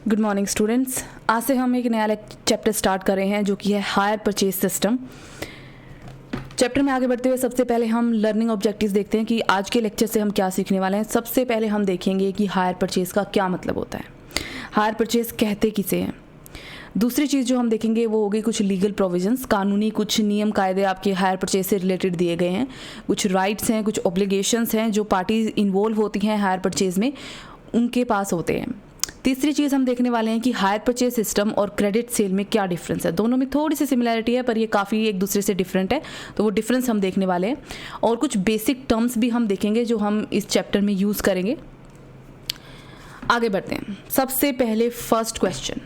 Good morning students. आज से हम एक नया चैप्टर स्टार्ट कर रहे हैं जो कि है हायर परचेज सिस्टम। चैप्टर में आगे बढ़ते हुए सबसे पहले हम लर्निंग ऑब्जेक्टिव्स देखते हैं कि आज के लेक्चर से हम क्या सीखने वाले हैं। सबसे पहले हम देखेंगे कि हायर परचेज का क्या मतलब होता है, हायर परचेज कहते किसे हैं। दूसरी चीज़ जो हम देखेंगे वो होगी कुछ लीगल प्रोविजंस, कानूनी कुछ नियम कायदे आपके हायर परचेज से रिलेटेड दिए गए हैं। कुछ राइट्स हैं, कुछ ऑब्लिगेशंस हैं जो पार्टीज इन्वॉल्व होती हैं हायर परचेज में, उनके पास होते हैं। तीसरी चीज़ हम देखने वाले हैं कि हायर परचेज सिस्टम और क्रेडिट सेल में क्या डिफरेंस है। दोनों में थोड़ी सी सिमिलैरिटी है पर ये काफ़ी एक दूसरे से डिफरेंट है, तो वो डिफरेंस हम देखने वाले हैं। और कुछ बेसिक टर्म्स भी हम देखेंगे जो हम इस चैप्टर में यूज़ करेंगे। आगे बढ़ते हैं। सबसे पहले first question,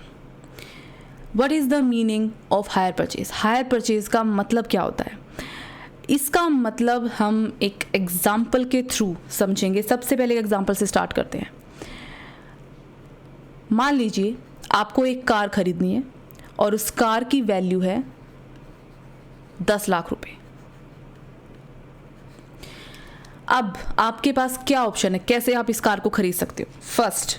what is the meaning of hire purchase. Hire purchase का मतलब क्या होता है? इसका मतलब हम एक एग्जाम्पल के थ्रू समझेंगे। सबसे पहले एग्जाम्पल से स्टार्ट करते हैं। मान लीजिए आपको एक कार खरीदनी है और उस कार की वैल्यू है 10 लाख रुपए। अब आपके पास क्या ऑप्शन है, कैसे आप इस कार को खरीद सकते हो। फर्स्ट,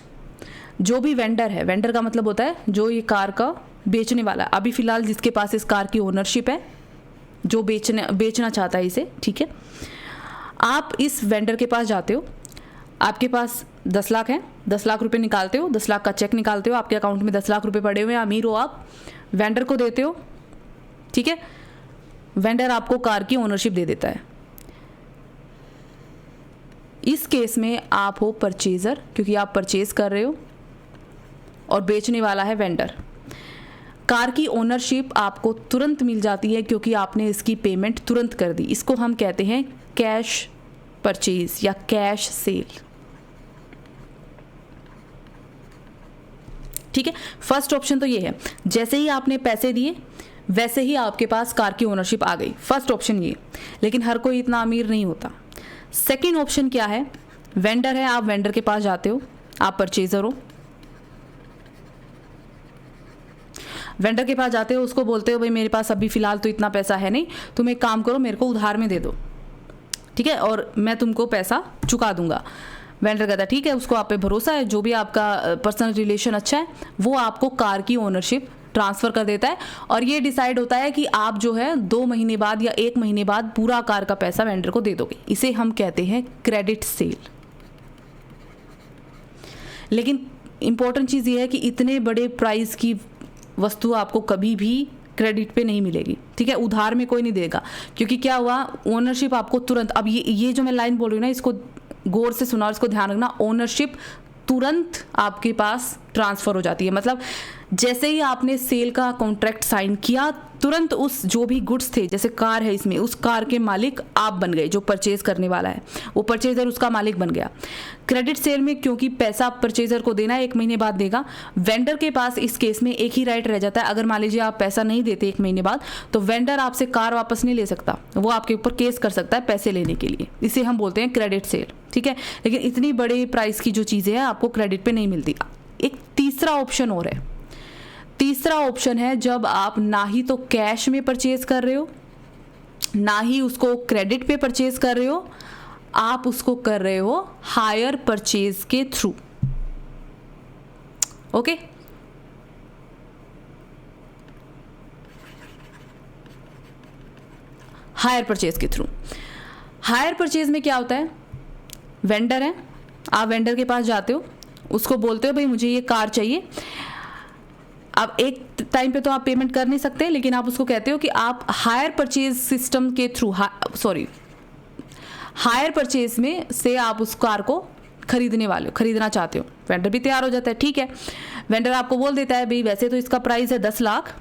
जो भी वेंडर है, वेंडर का मतलब होता है जो ये कार का बेचने वाला, अभी फिलहाल जिसके पास इस कार की ओनरशिप है, जो बेचना चाहता है इसे, ठीक है। आप इस वेंडर के पास जाते हो, आपके पास 10 लाख है, 10 लाख रुपए निकालते हो, 10 लाख का चेक निकालते हो, आपके अकाउंट में 10 लाख रुपए पड़े हुए हैं, अमीर हो आप, वेंडर को देते हो, ठीक है। वेंडर आपको कार की ओनरशिप दे देता है। इस केस में आप हो परचेजर, क्योंकि आप परचेज कर रहे हो और बेचने वाला है वेंडर। कार की ओनरशिप आपको तुरंत मिल जाती है क्योंकि आपने इसकी पेमेंट तुरंत कर दी। इसको हम कहते हैं कैश परचेज या कैश सेल, ठीक है। फर्स्ट ऑप्शन तो ये है, जैसे ही आपने पैसे दिए वैसे ही आपके पास कार की ओनरशिप आ गई। फर्स्ट ऑप्शन ये, लेकिन हर कोई इतना अमीर नहीं होता। सेकंड ऑप्शन क्या है, वेंडर है, आप वेंडर के पास जाते हो, आप परचेजर हो, वेंडर के पास जाते हो, उसको बोलते हो भाई मेरे पास अभी फिलहाल तो इतना पैसा है नहीं, तुम एक काम करो मेरे को उधार में दे दो, ठीक है, और मैं तुमको पैसा चुका दूंगा। वेंडर कहता है ठीक है, उसको आप पे भरोसा है, जो भी आपका पर्सनल रिलेशन अच्छा है, वो आपको कार की ओनरशिप ट्रांसफ़र कर देता है और ये डिसाइड होता है कि आप जो है 2 महीने बाद या 1 महीने बाद पूरा कार का पैसा वेंडर को दे दोगे। इसे हम कहते हैं क्रेडिट सेल। लेकिन इंपॉर्टेंट चीज़ ये है कि इतने बड़े प्राइस की वस्तु आपको कभी भी क्रेडिट पे नहीं मिलेगी, ठीक है, उधार में कोई नहीं देगा। क्योंकि क्या हुआ, ओनरशिप आपको तुरंत, अब ये जो मैं लाइन बोल रही हूँ ना, इसको गौर से सुना और इसको ध्यान रखना, ओनरशिप तुरंत आपके पास ट्रांसफ़र हो जाती है। मतलब जैसे ही आपने सेल का कॉन्ट्रैक्ट साइन किया, तुरंत उस जो भी गुड्स थे, जैसे कार है, इसमें उस कार के मालिक आप बन गए, जो परचेज करने वाला है वो परचेजर उसका मालिक बन गया। क्रेडिट सेल में क्योंकि पैसा परचेजर को देना है, 1 महीने बाद देगा, वेंडर के पास इस केस में एक ही राइट रह जाता है। अगर मान लीजिए आप पैसा नहीं देते 1 महीने बाद, तो वेंडर आपसे कार वापस नहीं ले सकता, वो आपके ऊपर केस कर सकता है पैसे लेने के लिए। इसे हम बोलते हैं क्रेडिट सेल, ठीक है। लेकिन इतनी बड़े प्राइस की जो चीज़ें हैं आपको क्रेडिट पे नहीं मिलती। एक तीसरा ऑप्शन और है। तीसरा ऑप्शन है जब आप ना ही तो कैश में परचेज कर रहे हो, ना ही उसको क्रेडिट पे परचेज कर रहे हो, आप उसको कर रहे हो हायर परचेज के थ्रू। ओके, हायर परचेज के थ्रू। हायर परचेज में क्या होता है, वेंडर है, आप वेंडर के पास जाते हो, उसको बोलते हो भाई मुझे ये कार चाहिए। अब एक टाइम पे तो आप पेमेंट कर नहीं सकते, लेकिन आप उसको कहते हो कि आप हायर परचेज सिस्टम के थ्रू, हायर परचेज में से आप उस कार को खरीदना चाहते हो। वेंडर भी तैयार हो जाता है, ठीक है। वेंडर आपको बोल देता है भाई वैसे तो इसका प्राइस है 10 लाख,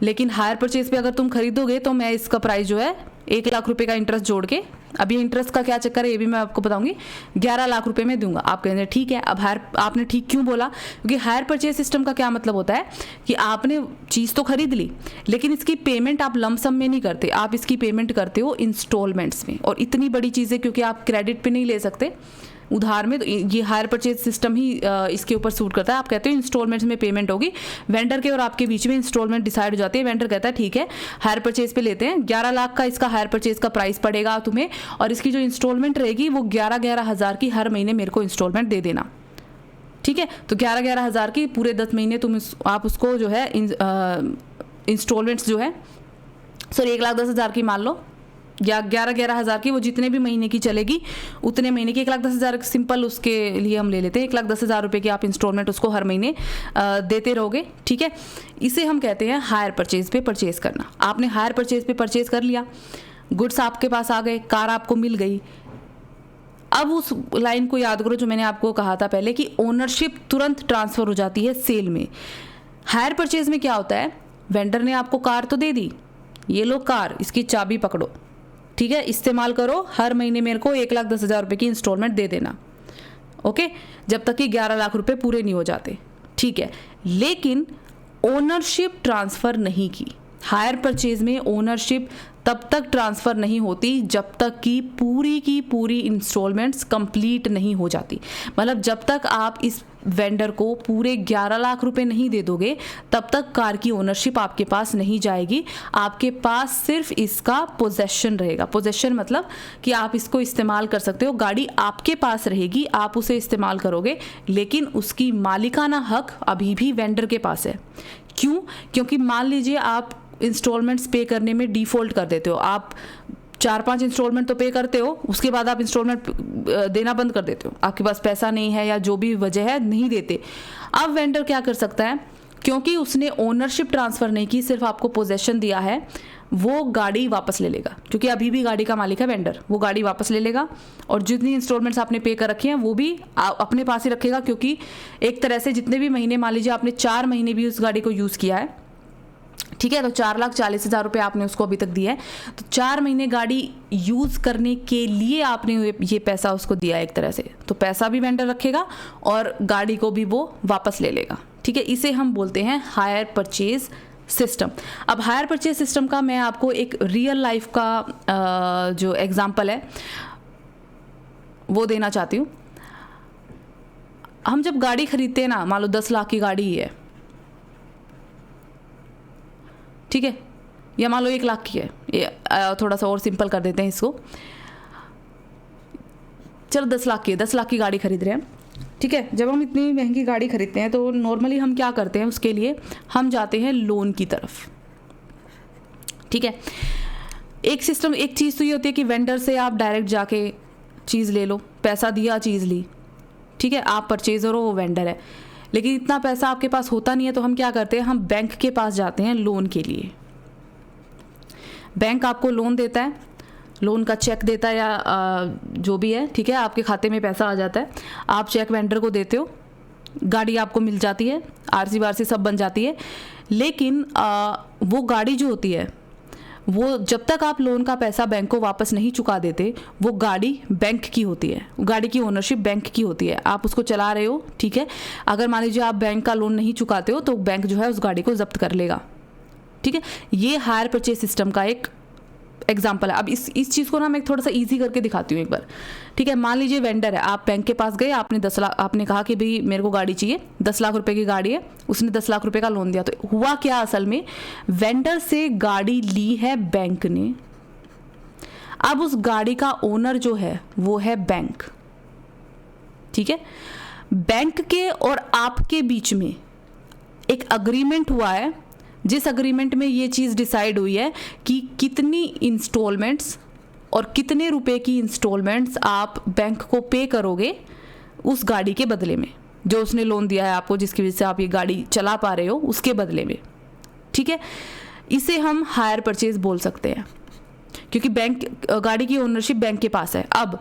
लेकिन हायर परचेज पे अगर तुम खरीदोगे तो मैं इसका प्राइस जो है 1 लाख रुपए का इंटरेस्ट जोड़ के, अब ये इंटरेस्ट का क्या चक्कर है ये भी मैं आपको बताऊंगी, 11 लाख रुपए में दूंगा। आप कहेंगे ठीक है। अब आपने ठीक क्यों बोला, क्योंकि हायर परचेज सिस्टम का क्या मतलब होता है कि आपने चीज़ तो खरीद ली, लेकिन इसकी पेमेंट आप लमसम में नहीं करते, आप इसकी पेमेंट करते हो इंस्टॉलमेंट्स में। और इतनी बड़ी चीज़ें क्योंकि आप क्रेडिट पे नहीं ले सकते उधार में, तो ये हायर परचेज सिस्टम ही इसके ऊपर सूट करता है। आप कहते हो इंस्टॉलमेंट्स में पेमेंट होगी, वेंडर के और आपके बीच में इंस्टॉलमेंट डिसाइड हो जाती है। वेंडर कहता है ठीक है हायर परचेज पे लेते हैं, 11 लाख का इसका हायर परचेज का प्राइस पड़ेगा तुम्हें, और इसकी जो इंस्टॉलमेंट रहेगी वो 11,000 की हर महीने मेरे को इंस्टॉलमेंट दे देना। ठीक है। तो 11-11 हज़ार की पूरे 10 महीने आप उसको जो है इंस्टॉलमेंट्स जो है, सॉरी 1,10,000 की मान लो, या 11-11 हज़ार की, वो जितने भी महीने की चलेगी उतने महीने की 1,10,000 सिंपल उसके लिए हम ले लेते हैं। 1,10,000 रुपये की आप इंस्टॉलमेंट उसको हर महीने देते रहोगे, ठीक है। इसे हम कहते हैं हायर परचेज पे परचेज करना। आपने हायर परचेज पे परचेज कर लिया, गुड्स आपके पास आ गए, कार आपको मिल गई। अब उस लाइन को याद करो जो मैंने आपको कहा था पहले कि ओनरशिप तुरंत ट्रांसफ़र हो जाती है सेल में। हायर परचेज में क्या होता है, वेंडर ने आपको कार तो दे दी, ये लो कार, इसकी चाबी पकड़ो, ठीक है, इस्तेमाल करो, हर महीने मेरे को 1,10,000 रुपये की इंस्टॉलमेंट दे देना, ओके, जब तक कि 11 लाख रुपए पूरे नहीं हो जाते, ठीक है। लेकिन ओनरशिप ट्रांसफ़र नहीं की। हायर परचेज में ओनरशिप तब तक ट्रांसफ़र नहीं होती जब तक कि की पूरी इंस्टॉलमेंट्स कंप्लीट नहीं हो जाती। मतलब जब तक आप इस वेंडर को पूरे 11 लाख रुपए नहीं दे दोगे तब तक कार की ओनरशिप आपके पास नहीं जाएगी। आपके पास सिर्फ इसका पोजेशन रहेगा। पोजेशन मतलब कि आप इसको इस्तेमाल कर सकते हो, गाड़ी आपके पास रहेगी, आप उसे इस्तेमाल करोगे, लेकिन उसकी मालिकाना हक अभी भी वेंडर के पास है। क्यों? क्योंकि मान लीजिए आप इंस्टॉलमेंट्स पे करने में डिफ़ॉल्ट कर देते हो, आप 4-5 इंस्टॉलमेंट तो पे करते हो, उसके बाद आप इंस्टॉलमेंट देना बंद कर देते हो, आपके पास पैसा नहीं है या जो भी वजह है नहीं देते। अब वेंडर क्या कर सकता है, क्योंकि उसने ओनरशिप ट्रांसफ़र नहीं की, सिर्फ आपको पोजेशन दिया है, वो गाड़ी वापस ले लेगा, क्योंकि अभी भी गाड़ी का मालिक है वेंडर, वो गाड़ी वापस ले लेगा और जितनी इंस्टॉलमेंट्स आपने पे कर रखी हैं वो भी अपने पास ही रखेगा। क्योंकि एक तरह से जितने भी महीने, मान लीजिए आपने 4 महीने भी उस गाड़ी को यूज़ किया है, ठीक है, तो 4,40,000 रुपये आपने उसको अभी तक दिया है, तो 4 महीने गाड़ी यूज़ करने के लिए आपने ये पैसा उसको दिया है एक तरह से, तो पैसा भी वेंडर रखेगा और गाड़ी को भी वो वापस ले लेगा, ठीक है। इसे हम बोलते हैं हायर परचेज सिस्टम। अब हायर परचेज सिस्टम का मैं आपको एक रियल लाइफ का जो एग्जांपल है वो देना चाहती हूँ। हम जब गाड़ी खरीदते हैं ना, मान लो 10 लाख की गाड़ी ही है, ठीक है, या मान लो 1 लाख की है, ये थोड़ा सा और सिंपल कर देते हैं इसको, चलो 10 लाख की है, 10 लाख की गाड़ी खरीद रहे हैं, ठीक है। जब हम इतनी महंगी गाड़ी खरीदते हैं तो नॉर्मली हम क्या करते हैं, उसके लिए हम जाते हैं लोन की तरफ, ठीक है। एक सिस्टम, एक चीज़ तो ये होती है कि वेंडर से आप डायरेक्ट जाके चीज़ ले लो, पैसा दिया चीज़ ली, ठीक है, आप परचेज़र हो, वो वेंडर है, लेकिन इतना पैसा आपके पास होता नहीं है, तो हम क्या करते हैं, हम बैंक के पास जाते हैं लोन के लिए। बैंक आपको लोन देता है, लोन का चेक देता है या जो भी है, ठीक है, आपके खाते में पैसा आ जाता है, आप चेक वेंडर को देते हो, गाड़ी आपको मिल जाती है, आरसी वारसी सब बन जाती है। लेकिन वो गाड़ी जो होती है, वो जब तक आप लोन का पैसा बैंक को वापस नहीं चुका देते, वो गाड़ी बैंक की होती है, गाड़ी की ओनरशिप बैंक की होती है, आप उसको चला रहे हो, ठीक है। अगर मान लीजिए आप बैंक का लोन नहीं चुकाते हो तो बैंक जो है उस गाड़ी को जब्त कर लेगा, ठीक है। ये हायर परचेज सिस्टम का एक एग्जाम्पल है। अब इस चीज़ को ना मैं थोड़ा सा ईजी करके दिखाती हूँ एक बार, ठीक है। मान लीजिए वेंडर है, आप बैंक के पास गए, आपने 10 लाख, आपने कहा कि भाई मेरे को गाड़ी चाहिए, 10 लाख रुपए की गाड़ी है, उसने 10 लाख रुपए का लोन दिया। तो हुआ क्या, असल में वेंडर से गाड़ी ली है बैंक ने, अब उस गाड़ी का ओनर जो है वो है बैंक, ठीक है। बैंक के और आपके बीच में एक अग्रीमेंट हुआ है, जिस अग्रीमेंट में ये चीज़ डिसाइड हुई है कि कितनी इंस्टॉलमेंट्स और कितने रुपए की इंस्टॉलमेंट्स आप बैंक को पे करोगे उस गाड़ी के बदले में, जो उसने लोन दिया है आपको, जिसकी वजह से आप ये गाड़ी चला पा रहे हो, उसके बदले में, ठीक है। इसे हम हायर परचेज बोल सकते हैं, क्योंकि बैंक, गाड़ी की ओनरशिप बैंक के पास है। अब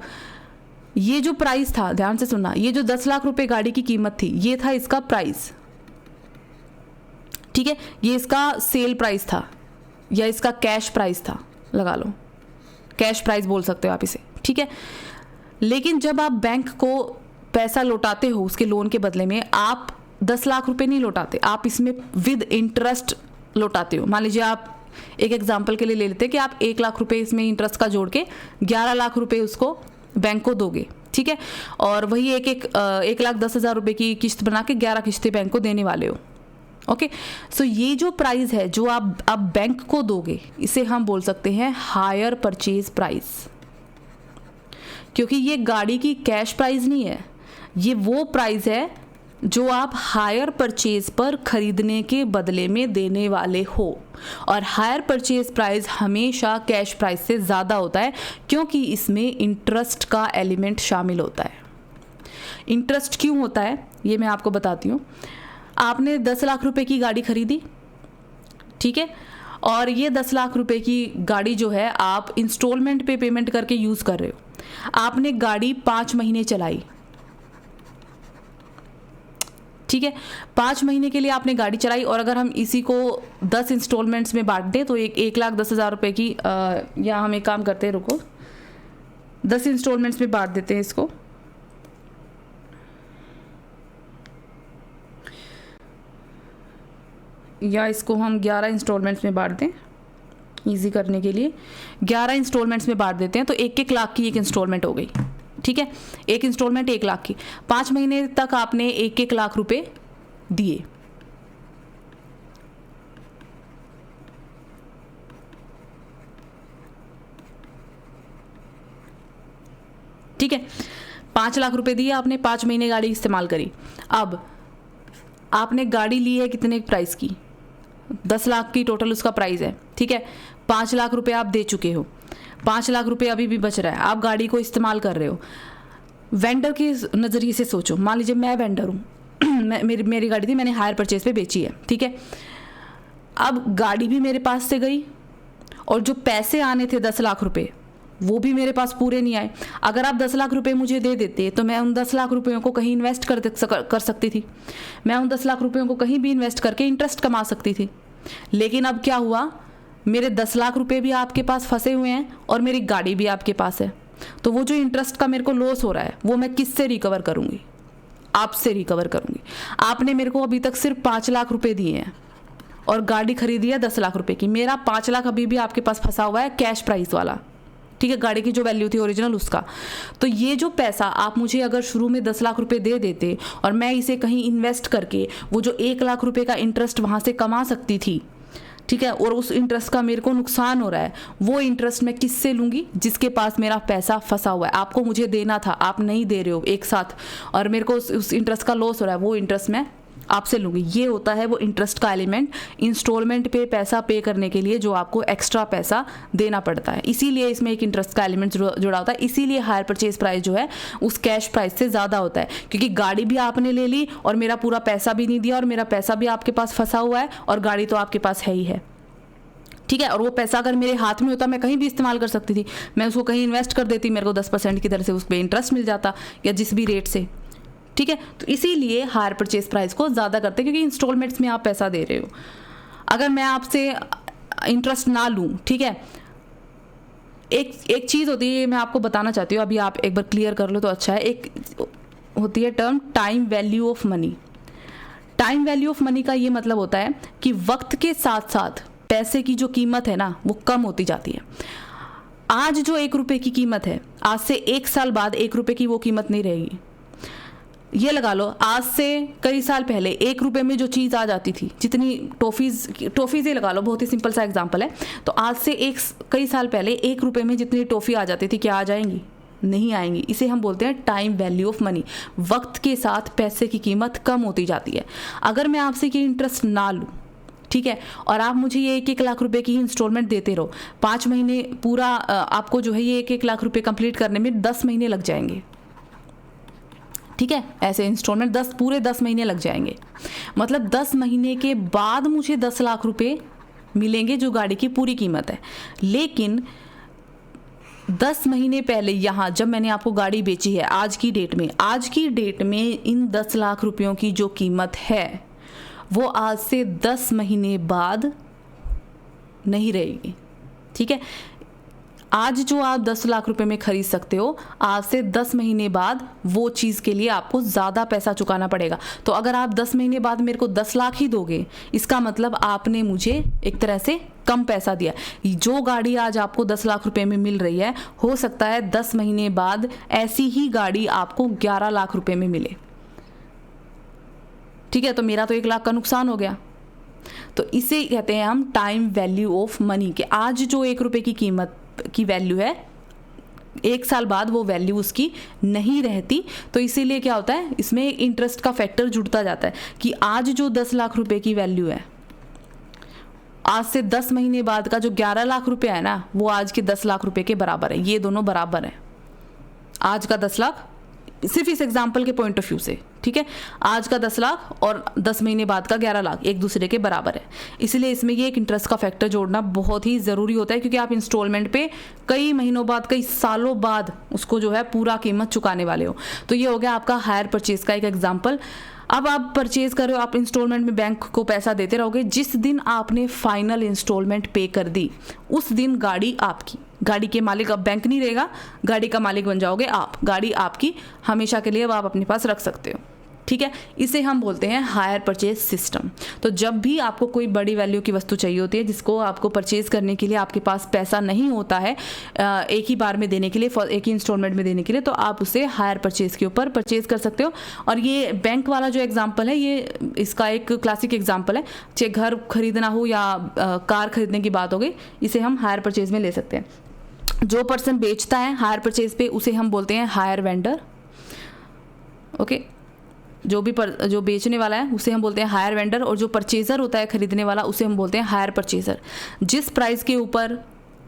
ये जो प्राइस था, ध्यान से सुनना, ये जो 10 लाख रुपए गाड़ी की कीमत थी, ये था इसका प्राइस, ठीक है, ये इसका सेल प्राइस था या इसका कैश प्राइस था, लगा लो, कैश प्राइस बोल सकते हो आप इसे, ठीक है। लेकिन जब आप बैंक को पैसा लौटाते हो उसके लोन के बदले में, आप 10 लाख रुपए नहीं लौटाते, आप इसमें विद इंटरेस्ट लौटाते हो। मान लीजिए आप एक एग्जांपल के लिए ले लेते हैं कि आप 1 लाख रुपए इसमें इंटरेस्ट का जोड़ के 11 लाख रुपए उसको बैंक को दोगे, ठीक है, और वही 1,10,000 रुपए की किस्त बना के 11 किस्तें बैंक को देने वाले हो, ओके। सो ये जो प्राइस है जो आप बैंक को दोगे, इसे हम बोल सकते हैं हायर परचेज प्राइस, क्योंकि ये गाड़ी की कैश प्राइस नहीं है, ये वो प्राइस है जो आप हायर परचेज पर खरीदने के बदले में देने वाले हो। और हायर परचेज प्राइस हमेशा कैश प्राइस से ज़्यादा होता है, क्योंकि इसमें इंटरेस्ट का एलिमेंट शामिल होता है। इंटरेस्ट क्यों होता है ये मैं आपको बताती हूँ। आपने 10 लाख रुपए की गाड़ी खरीदी, ठीक है, और ये 10 लाख रुपए की गाड़ी जो है आप इंस्टॉलमेंट पे पेमेंट करके यूज़ कर रहे हो। आपने गाड़ी 5 महीने चलाई, ठीक है, 5 महीने के लिए आपने गाड़ी चलाई, और अगर हम इसी को 10 इंस्टॉलमेंट्स में बांट दें तो 1,10,000 रुपये की, या हम एक काम करते हैं, रुको, 10 इंस्टॉलमेंट्स में बांट देते हैं इसको। या इसको हम 11 इंस्टॉलमेंट्स में बांट दें इजी करने के लिए। 11 इंस्टॉलमेंट्स में बांट देते हैं तो 1-1 लाख की एक इंस्टॉलमेंट हो गई, ठीक है, एक इंस्टॉलमेंट 1 लाख की। 5 महीने तक आपने 1-1 लाख रुपए दिए, ठीक है, 5 लाख रुपए दिए आपने, 5 महीने गाड़ी इस्तेमाल करी। अब आपने गाड़ी ली है कितने प्राइस की, 10 लाख की टोटल उसका प्राइस है, ठीक है, 5 लाख रुपए आप दे चुके हो, 5 लाख रुपए अभी भी बच रहा है, आप गाड़ी को इस्तेमाल कर रहे हो। वेंडर के नज़रिए से सोचो, मान लीजिए मैं वेंडर हूँ मेरी गाड़ी थी, मैंने हायर परचेज पे बेची है, ठीक है, अब गाड़ी भी मेरे पास से गई और जो पैसे आने थे 10 लाख रुपए वो भी मेरे पास पूरे नहीं आए। अगर आप 10 लाख रुपए मुझे दे देते तो मैं उन 10 लाख रुपयों को कहीं इन्वेस्ट कर सकती थी, मैं उन 10 लाख रुपयों को कहीं भी इन्वेस्ट करके इंटरेस्ट कमा सकती थी। लेकिन अब क्या हुआ, मेरे 10 लाख रुपए भी आपके पास फंसे हुए हैं और मेरी गाड़ी भी आपके पास है, तो वो जो इंटरेस्ट का मेरे को लॉस हो रहा है वो मैं किससे रिकवर करूँगी, आपसे रिकवर करूँगी। आपने मेरे को अभी तक सिर्फ 5 लाख रुपए दिए हैं और गाड़ी खरीदी है 10 लाख रुपए की, मेरा 5 लाख अभी भी आपके पास फंसा हुआ है कैश प्राइस वाला, ठीक है, गाड़ी की जो वैल्यू थी ओरिजिनल उसका। तो ये जो पैसा आप मुझे अगर शुरू में 10 लाख रुपए दे देते और मैं इसे कहीं इन्वेस्ट करके वो जो 1 लाख रुपए का इंटरेस्ट वहाँ से कमा सकती थी, ठीक है, और उस इंटरेस्ट का मेरे को नुकसान हो रहा है, वो इंटरेस्ट मैं किससे लूँगी, जिसके पास मेरा पैसा फंसा हुआ है। आपको मुझे देना था, आप नहीं दे रहे हो एक साथ, और मेरे को उस इंटरेस्ट का लॉस हो रहा है, वो इंटरेस्ट मैं आपसे लूँगी। ये होता है वो इंटरेस्ट का एलिमेंट, इंस्टॉलमेंट पे पैसा पे करने के लिए जो आपको एक्स्ट्रा पैसा देना पड़ता है, इसीलिए इसमें एक इंटरेस्ट का एलिमेंट जुड़ा होता है। इसीलिए हायर परचेज प्राइस जो है उस कैश प्राइस से ज़्यादा होता है, क्योंकि गाड़ी भी आपने ले ली और मेरा पूरा पैसा भी नहीं दिया, और मेरा पैसा भी आपके पास फंसा हुआ है और गाड़ी तो आपके पास है ही है, ठीक है। और वो पैसा अगर मेरे हाथ में होता मैं कहीं भी इस्तेमाल कर सकती थी, मैं उसको कहीं इन्वेस्ट कर देती, मेरे को 10% की दर से उस पर इंटरेस्ट मिल जाता या जिस भी रेट से, ठीक है। तो इसीलिए हायर परचेज प्राइस को ज़्यादा करते हैं, क्योंकि इंस्टॉलमेंट्स में आप पैसा दे रहे हो। अगर मैं आपसे इंटरेस्ट ना लूँ, ठीक है, एक चीज़ होती है, मैं आपको बताना चाहती हूँ, अभी आप एक बार क्लियर कर लो तो अच्छा है। एक होती है term time value of money. Time value of money का ये मतलब होता है कि वक्त के साथ साथ पैसे की जो कीमत है ना वो कम होती जाती है। आज जो 1 रुपये की कीमत है, आज से 1 साल बाद 1 रुपये की वो कीमत नहीं रहेगी। ये लगा लो, आज से कई साल पहले 1 रुपये में जो चीज़ आ जाती थी, जितनी टॉफ़ीज़ ही लगा लो, बहुत ही सिंपल सा एग्जांपल है, तो आज से कई साल पहले 1 रुपये में जितनी टॉफ़ी आ जाती थी, क्या आ जाएंगी? नहीं आएंगी। इसे हम बोलते हैं टाइम वैल्यू ऑफ मनी। वक्त के साथ पैसे की कीमत कम होती जाती है। अगर मैं आपसे ये इंटरेस्ट ना लूँ, ठीक है, और आप मुझे ये 1-1 लाख रुपए की इंस्टॉलमेंट देते रहो, 5 महीने पूरा आपको जो है ये 1-1 लाख रुपए कंप्लीट करने में 10 महीने लग जाएंगे, ठीक है। ऐसे इंस्टॉलमेंट पूरे 10 महीने लग जाएंगे, मतलब 10 महीने के बाद मुझे 10 लाख रुपए मिलेंगे जो गाड़ी की पूरी कीमत है। लेकिन 10 महीने पहले यहाँ जब मैंने आपको गाड़ी बेची है, आज की डेट में इन 10 लाख रुपयों की जो कीमत है वो आज से 10 महीने बाद नहीं रहेगी, ठीक है। आज जो आप 10 लाख रुपए में खरीद सकते हो, आज से 10 महीने बाद वो चीज़ के लिए आपको ज़्यादा पैसा चुकाना पड़ेगा। तो अगर आप 10 महीने बाद मेरे को 10 लाख ही दोगे, इसका मतलब आपने मुझे एक तरह से कम पैसा दिया। जो गाड़ी आज आपको 10 लाख रुपए में मिल रही है, हो सकता है 10 महीने बाद ऐसी ही गाड़ी आपको 11 लाख रुपए में मिले, ठीक है। तो मेरा तो 1 लाख का नुकसान हो गया। तो इसे कहते हैं हम टाइम वैल्यू ऑफ मनी, के आज जो 1 रुपये की कीमत की वैल्यू है 1 साल बाद वो वैल्यू उसकी नहीं रहती। तो इसीलिए क्या होता है, इसमें इंटरेस्ट का फैक्टर जुड़ता जाता है कि आज जो 10 लाख रुपए की वैल्यू है, आज से 10 महीने बाद का जो 11 लाख रुपए है ना, वो आज के 10 लाख रुपए के बराबर है। ये दोनों बराबर है। आज का 10 लाख सिर्फ इस एग्जाम्पल के पॉइंट ऑफ व्यू से, ठीक है, आज का 10 लाख और 10 महीने बाद का 11 लाख एक दूसरे के बराबर है। इसलिए इसमें ये एक इंटरेस्ट का फैक्टर जोड़ना बहुत ही ज़रूरी होता है, क्योंकि आप इंस्टॉलमेंट पे कई महीनों बाद, कई सालों बाद उसको जो है पूरा कीमत चुकाने वाले हो। तो ये हो गया आपका हायर परचेज का एक एग्जाम्पल। अब आप परचेज कर रहे हो, आप इंस्टॉलमेंट में बैंक को पैसा देते रहोगे। जिस दिन आपने फाइनल इंस्टॉलमेंट पे कर दी, उस दिन गाड़ी आपकी, गाड़ी के मालिक अब बैंक नहीं रहेगा, गाड़ी का मालिक बन जाओगे आप। गाड़ी आपकी हमेशा के लिए अब आप अपने पास रख सकते हो, ठीक है। इसे हम बोलते हैं हायर परचेज सिस्टम। तो जब भी आपको कोई बड़ी वैल्यू की वस्तु चाहिए होती है, जिसको आपको परचेज करने के लिए आपके पास पैसा नहीं होता है एक ही बार में देने के लिए, एक ही इंस्टॉलमेंट में देने के लिए, तो आप उसे हायर परचेज के ऊपर परचेज कर सकते हो। और ये बैंक वाला जो एग्जाम्पल है, ये इसका एक क्लासिक एग्जाम्पल है। चाहे घर खरीदना हो या कार खरीदने की बात हो गई, इसे हम हायर परचेज में ले सकते हैं। जो पर्सन बेचता है हायर परचेज पे, उसे हम बोलते हैं हायर वेंडर, ओके। जो बेचने वाला है उसे हम बोलते हैं हायर वेंडर, और जो परचेजर होता है खरीदने वाला, उसे हम बोलते हैं हायर परचेजर। जिस प्राइस के ऊपर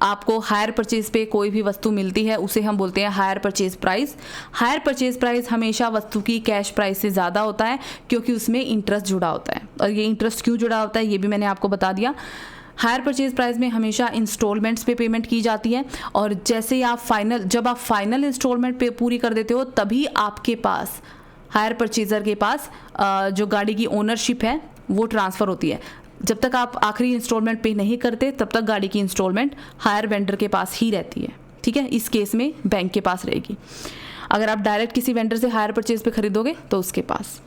आपको हायर परचेज पे कोई भी वस्तु मिलती है, उसे हम बोलते हैं higher purchase price. Higher purchase price हमेशा वस्तु की कैश प्राइस से ज़्यादा होता है, क्योंकि उसमें इंटरेस्ट जुड़ा होता है। और ये इंटरेस्ट क्यों जुड़ा होता है, ये भी मैंने आपको बता दिया। हायर परचेज प्राइस में हमेशा इंस्टॉलमेंट्स पे पेमेंट की जाती है, और जैसे जब आप फाइनल इंस्टॉलमेंट पे पूरी कर देते हो, तभी आपके पास, हायर परचेजर के पास जो गाड़ी की ओनरशिप है वो ट्रांसफ़र होती है। जब तक आप आखिरी इंस्टॉलमेंट पे नहीं करते, तब तक गाड़ी की इंस्टॉलमेंट हायर वेंडर के पास ही रहती है, ठीक है। इस केस में बैंक के पास रहेगी। अगर आप डायरेक्ट किसी वेंडर से हायर परचेज पे खरीदोगे तो उसके पास,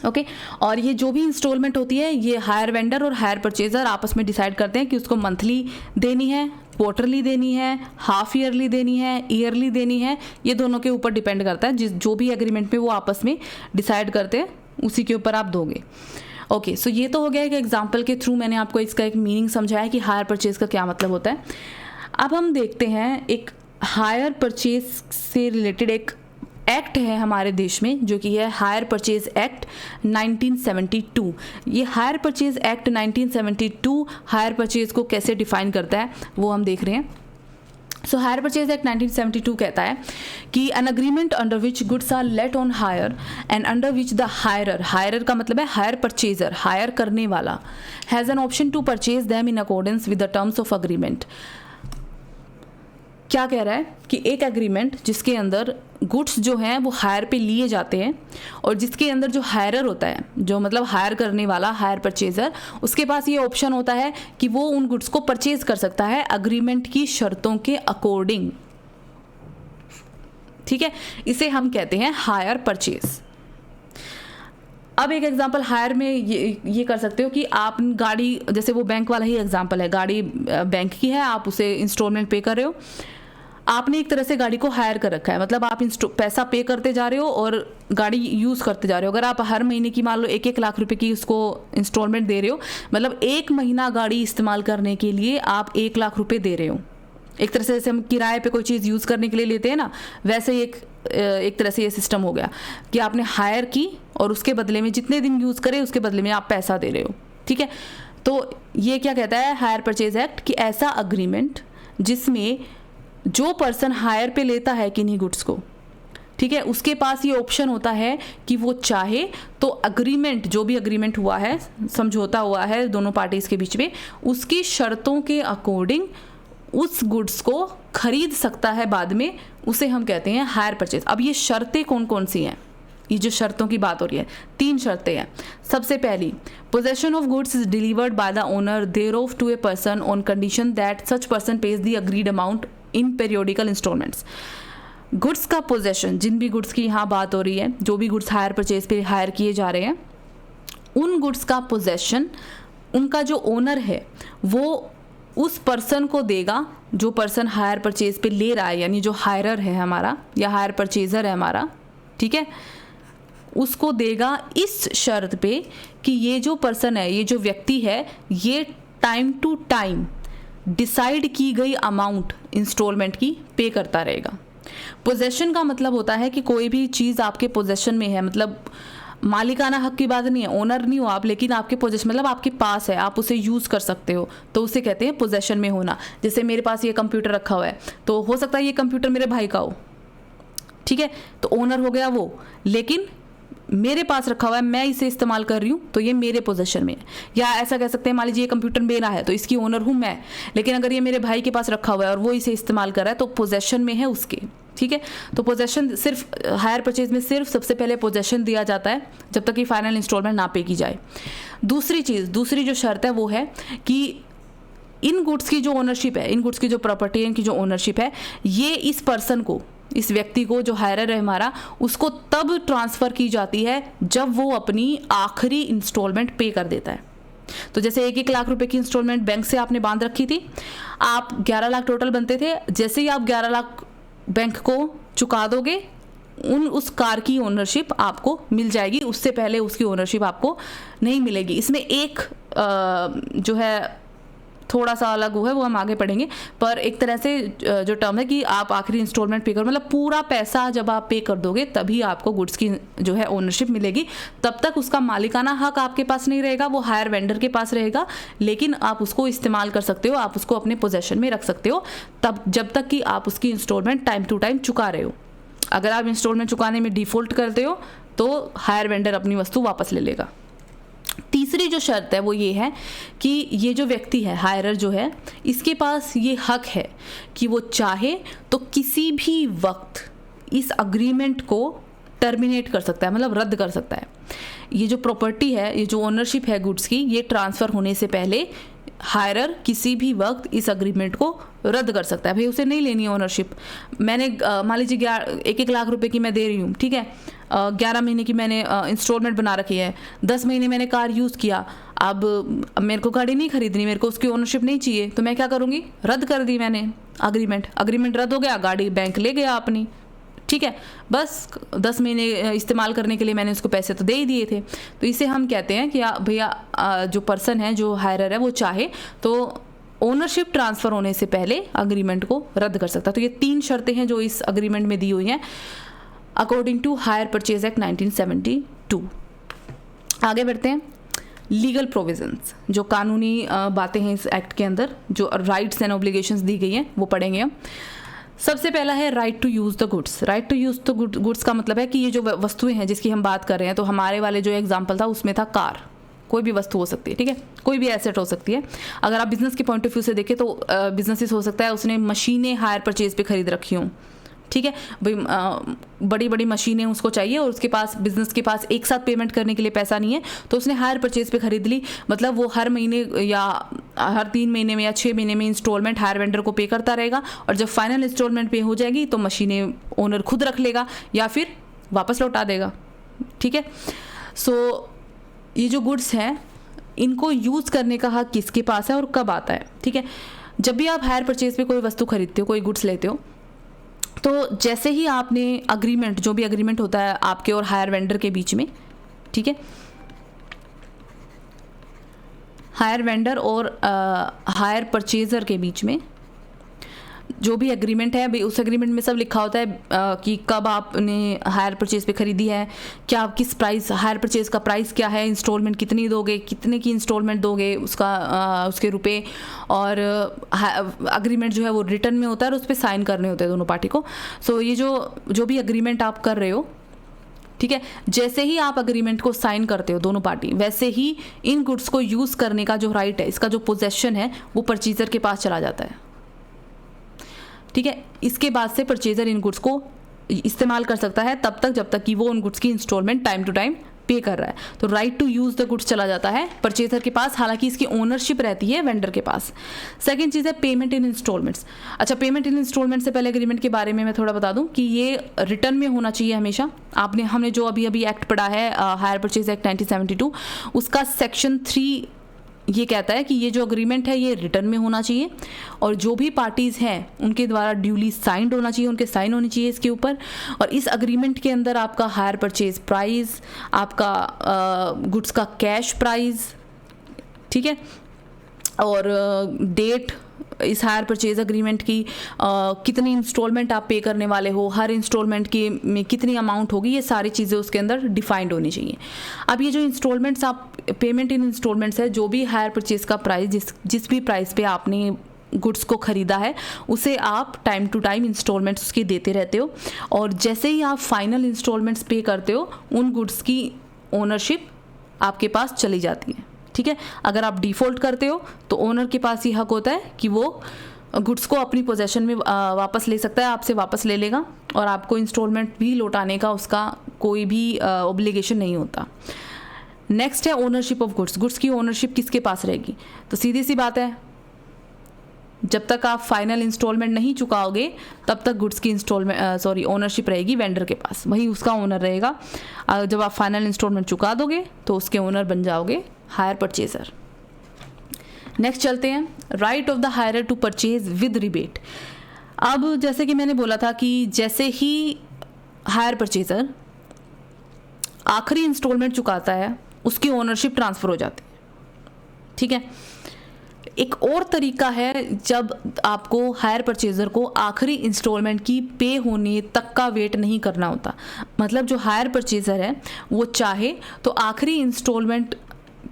ओके। और ये जो भी इंस्टॉलमेंट होती है, ये हायर वेंडर और हायर परचेजर आपस में डिसाइड करते हैं कि उसको मंथली देनी है, क्वार्टरली देनी है, हाफ ईयरली देनी है, ईयरली देनी है। ये दोनों के ऊपर डिपेंड करता है। जो भी एग्रीमेंट में वो आपस में डिसाइड करते हैं, उसी के ऊपर आप दोगे, ओके। सो ये तो हो गया एक एग्जाम्पल के थ्रू मैंने आपको इसका एक मीनिंग समझाया कि हायर परचेज का क्या मतलब होता है। अब हम देखते हैं एक हायर परचेज से रिलेटेड एक एक्ट है हमारे देश में, जो कि है हायर परचेज एक्ट 1972। ये higher purchase act 1972 hire purchase को कैसे डिफाइन करता है वो हम देख रहे हैं। सो हायर परचेज एक्ट 1972 कहता है कि an agreement under which goods are let on hire and under which the hirer, hirer का मतलब है हायर परचेजर, हायर करने वाला, has an option to purchase them in accordance with the terms of agreement. क्या कह रहा है कि एक एग्रीमेंट जिसके अंदर गुड्स जो हैं वो हायर पे लिए जाते हैं, और जिसके अंदर जो हायरर होता है, जो मतलब हायर करने वाला, हायर परचेजर, उसके पास ये ऑप्शन होता है कि वो उन गुड्स को परचेज कर सकता है अग्रीमेंट की शर्तों के अकॉर्डिंग, ठीक है। इसे हम कहते हैं हायर परचेज। अब एक एग्जांपल हायर में ये कर सकते हो कि आप गाड़ी, जैसे वो बैंक वाला ही एग्जांपल है, गाड़ी बैंक की है, आप उसे इंस्टॉलमेंट पे कर रहे हो। आपने एक तरह से गाड़ी को हायर कर रखा है, मतलब आप पैसा पे करते जा रहे हो और गाड़ी यूज़ करते जा रहे हो। अगर आप हर महीने की मान लो 1-1 लाख रुपए की उसको इंस्टॉलमेंट दे रहे हो, मतलब 1 महीना गाड़ी इस्तेमाल करने के लिए आप 1 लाख रुपए दे रहे हो। एक तरह से जैसे हम किराए पे कोई चीज़ यूज़ करने के लिए लेते हैं ना, वैसे ही एक तरह से ये सिस्टम हो गया कि आपने हायर की और उसके बदले में जितने दिन यूज़ करे उसके बदले में आप पैसा दे रहे हो, ठीक है। तो ये क्या कहता है हायर परचेज एक्ट, कि ऐसा अग्रीमेंट जिसमें जो पर्सन हायर पे लेता है किन्हीं गुड्स को, ठीक है, उसके पास ये ऑप्शन होता है कि वो चाहे तो अग्रीमेंट, जो भी अग्रीमेंट हुआ है, समझौता हुआ है दोनों पार्टीज के बीच में, उसकी शर्तों के अकॉर्डिंग उस गुड्स को खरीद सकता है बाद में, उसे हम कहते हैं हायर परचेज। अब ये शर्तें कौन कौन सी हैं, ये जो शर्तों की बात हो रही है, 3 शर्तें हैं। सबसे पहली, possession of goods is delivered by the owner thereof to a person on condition that such person pays the agreed amount in periodical instalments. Goods का पोजेशन, जिन भी गुड्स की यहाँ बात हो रही है, जो भी गुड्स हायर परचेज पे हायर किए जा रहे हैं, उन गुड्स का पोजेशन उनका जो ओनर है वो उस पर्सन को देगा, जो पर्सन हायर परचेज पे ले रहा है, यानी जो हायरर है हमारा या हायर परचेजर है हमारा, ठीक है, उसको देगा इस शर्त पे कि ये जो पर्सन है, ये जो व्यक्ति है, ये टाइम टू टाइम डिसाइड की गई अमाउंट इंस्टॉलमेंट की पे करता रहेगा। पोजेशन का मतलब होता है कि कोई भी चीज़ आपके पोजेशन में है, मतलब मालिकाना हक की बात नहीं है, ओनर नहीं हो आप, लेकिन आपके पोजेशन मतलब आपके पास है, आप उसे यूज़ कर सकते हो, तो उसे कहते हैं पोजेशन में होना। जैसे मेरे पास ये कंप्यूटर रखा हुआ है, तो हो सकता है ये कंप्यूटर मेरे भाई का हो, ठीक है, तो ओनर हो गया वो, लेकिन मेरे पास रखा हुआ है, मैं इसे इस्तेमाल कर रही हूँ, तो ये मेरे पोजेशन में है। या ऐसा कह सकते हैं, मान लीजिए ये कंप्यूटर मेरा है तो इसकी ओनर हूँ मैं, लेकिन अगर ये मेरे भाई के पास रखा हुआ है और वो इसे इस्तेमाल कर रहा है तो पोजेशन में है उसके, ठीक है। तो पोजेशन सिर्फ हायर परचेज में सिर्फ सबसे पहले पोजेशन दिया जाता है जब तक कि फाइनल इंस्टॉलमेंट ना पे की जाए। दूसरी जो शर्त है वो है कि इन गुड्स की जो ओनरशिप है, इन गुड्स की जो प्रॉपर्टी है, इनकी जो ओनरशिप है, ये इस पर्सन को, इस व्यक्ति को जो हायरर है हमारा, उसको तब ट्रांसफ़र की जाती है जब वो अपनी आखिरी इंस्टॉलमेंट पे कर देता है। तो जैसे 1-1 लाख रुपए की इंस्टॉलमेंट बैंक से आपने बांध रखी थी, आप 11 लाख टोटल बनते थे, जैसे ही आप 11 लाख बैंक को चुका दोगे, उस कार की ओनरशिप आपको मिल जाएगी, उससे पहले उसकी ओनरशिप आपको नहीं मिलेगी। इसमें एक जो है थोड़ा सा अलग हुआ है, वो हम आगे पढ़ेंगे, पर एक तरह से जो टर्म है कि आप आखिरी इंस्टॉलमेंट पे करो, मतलब पूरा पैसा जब आप पे कर दोगे तभी आपको गुड्स की जो है ओनरशिप मिलेगी। तब तक उसका मालिकाना हक आपके पास नहीं रहेगा, वो हायर वेंडर के पास रहेगा, लेकिन आप उसको इस्तेमाल कर सकते हो, आप उसको अपने पोजेशन में रख सकते हो, तब जब तक कि आप उसकी इंस्टॉलमेंट टाइम टू टाइम चुका रहे हो। अगर आप इंस्टॉलमेंट चुकाने में डिफ़ॉल्ट करते हो तो हायर वेंडर अपनी वस्तु वापस ले लेगा। तीसरी जो शर्त है वो ये है कि ये जो व्यक्ति है, हायरर जो है, इसके पास ये हक है कि वो चाहे तो किसी भी वक्त इस अग्रीमेंट को टर्मिनेट कर सकता है, मतलब रद्द कर सकता है। ये जो प्रॉपर्टी है, ये जो ओनरशिप है गुड्स की, ये ट्रांसफ़र होने से पहले हायरर किसी भी वक्त इस अग्रीमेंट को रद्द कर सकता है। भाई उसे नहीं लेनी है ओनरशिप, मैंने मान लीजिए 1-1 लाख रुपए की मैं दे रही हूँ, ठीक है, 11 महीने की मैंने इंस्टॉलमेंट बना रखी है, 10 महीने मैंने कार यूज़ किया, अब मेरे को गाड़ी नहीं खरीदनी, मेरे को उसकी ओनरशिप नहीं चाहिए, तो मैं क्या करूँगी, रद्द कर दी मैंने अग्रीमेंट रद्द हो गया, गाड़ी बैंक ले गया अपनी, ठीक है, बस 10 महीने इस्तेमाल करने के लिए मैंने उसको पैसे तो दे ही दिए थे। तो इसे हम कहते हैं कि भैया जो पर्सन है, जो हायरर है, वो चाहे तो ओनरशिप ट्रांसफ़र होने से पहले अग्रीमेंट को रद्द कर सकता है। तो ये 3 शर्तें हैं जो इस अग्रीमेंट में दी हुई हैं according to hire purchase act 1972। आगे बढ़ते हैं। लीगल प्रोविजंस, जो कानूनी बातें हैं इस एक्ट के अंदर, जो राइट्स एंड ऑब्लिगेशंस दी गई हैं, वो पढ़ेंगे हम। सबसे पहला है right to use the goods. Right to use the goods का मतलब है कि ये जो वस्तुएं हैं जिसकी हम बात कर रहे हैं, तो हमारे वाले जो एग्जांपल था उसमें था कार, कोई भी वस्तु हो सकती है, ठीक है, कोई भी एसेट हो सकती है। अगर आप बिजनेस के पॉइंट ऑफ व्यू से देखें तो बिजनेसेस हो सकता है उसने मशीनें हायर परचेज पे खरीद रखी हों, ठीक है भाई, बड़ी बड़ी मशीनें उसको चाहिए और उसके पास, बिजनेस के पास एक साथ पेमेंट करने के लिए पैसा नहीं है, तो उसने हायर परचेज पे खरीद ली, मतलब वो हर महीने या हर 3 महीने में या 6 महीने में इंस्टॉलमेंट हायर वेंडर को पे करता रहेगा, और जब फाइनल इंस्टॉलमेंट पे हो जाएगी तो मशीनें ओनर खुद रख लेगा या फिर वापस लौटा देगा, ठीक है। सो ये जो गुड्स हैं, इनको यूज़ करने का हक किसके पास है और कब आता है, ठीक है। जब भी आप हायर परचेज पे कोई वस्तु खरीदते हो, कोई गुड्स लेते हो, तो जैसे ही आपने अग्रीमेंट, जो भी अग्रीमेंट होता है आपके और हायर वेंडर के बीच में, ठीक है, हायर वेंडर और हायर परचेज़र के बीच में जो भी एग्रीमेंट है, भाई उस एग्रीमेंट में सब लिखा होता है कि कब आपने हायर परचेज पे खरीदी है, क्या किस प्राइस, हायर परचेज का प्राइस क्या है, इंस्टॉलमेंट कितनी दोगे, कितने की इंस्टॉलमेंट दोगे, उसका उसके रुपए, और अग्रीमेंट जो है वो रिटर्न में होता है और उस पर साइन करने होते हैं दोनों पार्टी को। सो ये जो भी अग्रीमेंट आप कर रहे हो, ठीक है, जैसे ही आप अग्रीमेंट को साइन करते हो दोनों पार्टी, वैसे ही इन गुड्स को यूज़ करने का जो राइट है, इसका जो पोजेशन है, वो परचेजर के पास चला जाता है, ठीक है। इसके बाद से परचेजर इन गुड्स को इस्तेमाल कर सकता है तब तक जब तक कि वो उन गुड्स की इंस्टॉलमेंट टाइम टू टाइम पे कर रहा है। तो right to use the goods चला जाता है परचेजर के पास, हालांकि इसकी ओनरशिप रहती है वेंडर के पास। सेकंड चीज़ है पेमेंट इन इंस्टॉलमेंट्स। अच्छा, पेमेंट इन इंस्टॉलमेंट से पहले एग्रीमेंट के बारे में मैं थोड़ा बता दूं कि ये रिटर्न में होना चाहिए हमेशा। हमने जो अभी एक्ट पढ़ा है हायर परचेज एक्ट 1972, उसका सेक्शन 3 ये कहता है कि ये जो अग्रीमेंट है ये रिटर्न में होना चाहिए, और जो भी पार्टीज़ हैं उनके द्वारा ड्यूली साइंड होना चाहिए, उनके साइन होनी चाहिए इसके ऊपर। और इस अग्रीमेंट के अंदर आपका हायर परचेज प्राइस, आपका गुड्स का कैश प्राइस, ठीक है, और डेट इस हायर परचेज एग्रीमेंट की कितनी इंस्टॉलमेंट आप पे करने वाले हो, हर इंस्टॉलमेंट की में कितनी अमाउंट होगी, ये सारी चीज़ें उसके अंदर डिफाइंड होनी चाहिए। अब ये जो इंस्टॉलमेंट्स आप पेमेंट इन इंस्टॉलमेंट्स है, जो भी हायर परचेज का प्राइस जिस भी प्राइस पे आपने गुड्स को ख़रीदा है उसे आप टाइम टू टाइम इंस्टॉलमेंट्स उसके देते रहते हो, और जैसे ही आप फाइनल इंस्टॉलमेंट्स पे करते हो उन गुड्स की ओनरशिप आपके पास चली जाती है। ठीक है, अगर आप डिफ़ॉल्ट करते हो तो ओनर के पास ये हक होता है कि वो गुड्स को अपनी पोजेशन में वापस ले सकता है, आपसे वापस ले लेगा, और आपको इंस्टॉलमेंट भी लौटाने का उसका कोई भी ऑब्लिगेशन नहीं होता। नेक्स्ट है ओनरशिप ऑफ गुड्स। गुड्स की ओनरशिप किसके पास रहेगी? तो सीधी सी बात है, जब तक आप फाइनल इंस्टॉलमेंट नहीं चुकाओगे तब तक गुड्स की ओनरशिप रहेगी वेंडर के पास, वही उसका ओनर रहेगा। जब आप फाइनल इंस्टॉलमेंट चुका दोगे तो उसके ओनर बन जाओगे हायर परचेजर। नेक्स्ट चलते हैं, right of the hirer to purchase with rebate. अब जैसे कि मैंने बोला था कि जैसे ही हायर परचेजर आखिरी इंस्टॉलमेंट चुकाता है उसकी ओनरशिप ट्रांसफ़र हो जाती है। ठीक है, एक और तरीका है जब आपको हायर परचेज़र को आखिरी इंस्टॉलमेंट की पे होने तक का वेट नहीं करना होता। मतलब जो हायर परचेज़र है वो चाहे तो आखिरी इंस्टॉलमेंट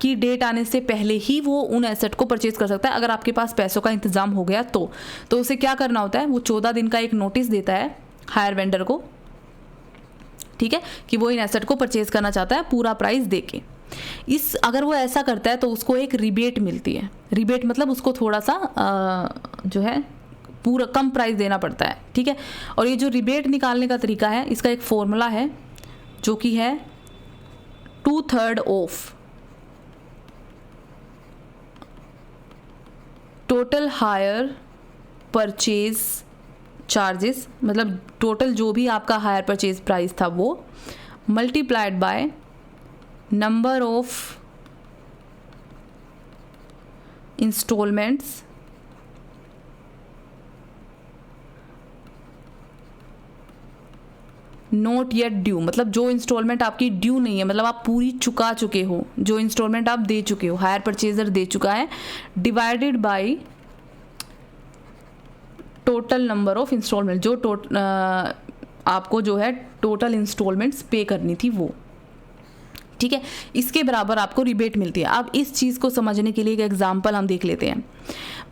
की डेट आने से पहले ही वो उन एसेट को परचेज़ कर सकता है, अगर आपके पास पैसों का इंतज़ाम हो गया तो उसे क्या करना होता है, वो 14 दिन का एक नोटिस देता है हायर वेंडर को, ठीक है, कि वो इन एसेट को परचेज़ करना चाहता है पूरा प्राइस दे के। अगर वो ऐसा करता है तो उसको एक रिबेट मिलती है। रिबेट मतलब उसको थोड़ा सा जो है पूरा कम प्राइस देना पड़ता है। ठीक है, और ये जो रिबेट निकालने का तरीका है इसका एक फॉर्मूला है जो कि है 2/3 of total hire purchase charges, मतलब टोटल जो भी आपका हायर परचेज प्राइस था वो multiplied by number of instalments not yet due, मतलब जो इंस्टॉलमेंट आपकी ड्यू नहीं है, मतलब आप पूरी चुका चुके हो, जो इंस्टॉलमेंट आप दे चुके हो, हायर परचेजर दे चुका है, divided by total number of instalment, जो आपको जो है टोटल इंस्टॉलमेंट्स पे करनी थी वो। ठीक है, इसके बराबर आपको रिबेट मिलती है। अब इस चीज़ को समझने के लिए एक एग्जांपल हम देख लेते हैं।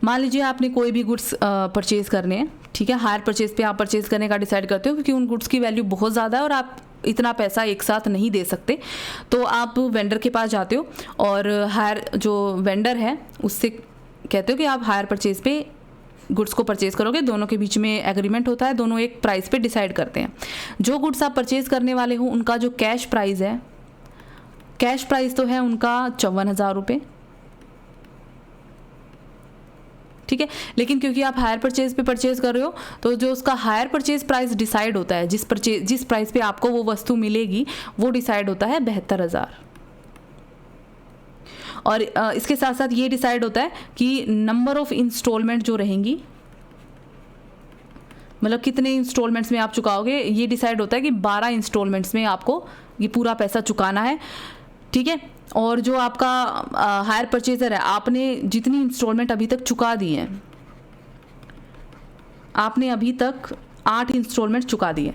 मान लीजिए आपने कोई भी गुड्स परचेज़ करने हैं, ठीक है, हायर परचेज पे आप परचेज़ करने का डिसाइड करते हो क्योंकि उन गुड्स की वैल्यू बहुत ज़्यादा है और आप इतना पैसा एक साथ नहीं दे सकते, तो आप वेंडर के पास जाते हो और हायर जो वेंडर है उससे कहते हो कि आप हायर परचेज पे गुड्स को परचेज़ करोगे, दोनों के बीच में एग्रीमेंट होता है, दोनों एक प्राइस पे डिसाइड करते हैं। जो गुड्स आप परचेज़ करने वाले हो उनका जो कैश प्राइस है, कैश प्राइस तो है उनका 54,000 रुपये, ठीक है, लेकिन क्योंकि आप हायर परचेज पे परचेज कर रहे हो तो जो उसका हायर परचेज प्राइस डिसाइड होता है, जिस प्राइस पे आपको वो वस्तु मिलेगी वो डिसाइड होता है 72,000। और इसके साथ साथ ये डिसाइड होता है कि नंबर ऑफ इंस्टॉलमेंट जो रहेंगी, मतलब कितने इंस्टॉलमेंट्स में आप चुकाओगे, ये डिसाइड होता है कि 12 इंस्टॉलमेंट्स में आपको ये पूरा पैसा चुकाना है। ठीक है, और जो आपका हायर परचेजर है, आपने जितनी इंस्टॉलमेंट अभी तक चुका दी है, आपने अभी तक 8 इंस्टॉलमेंट चुका दी है।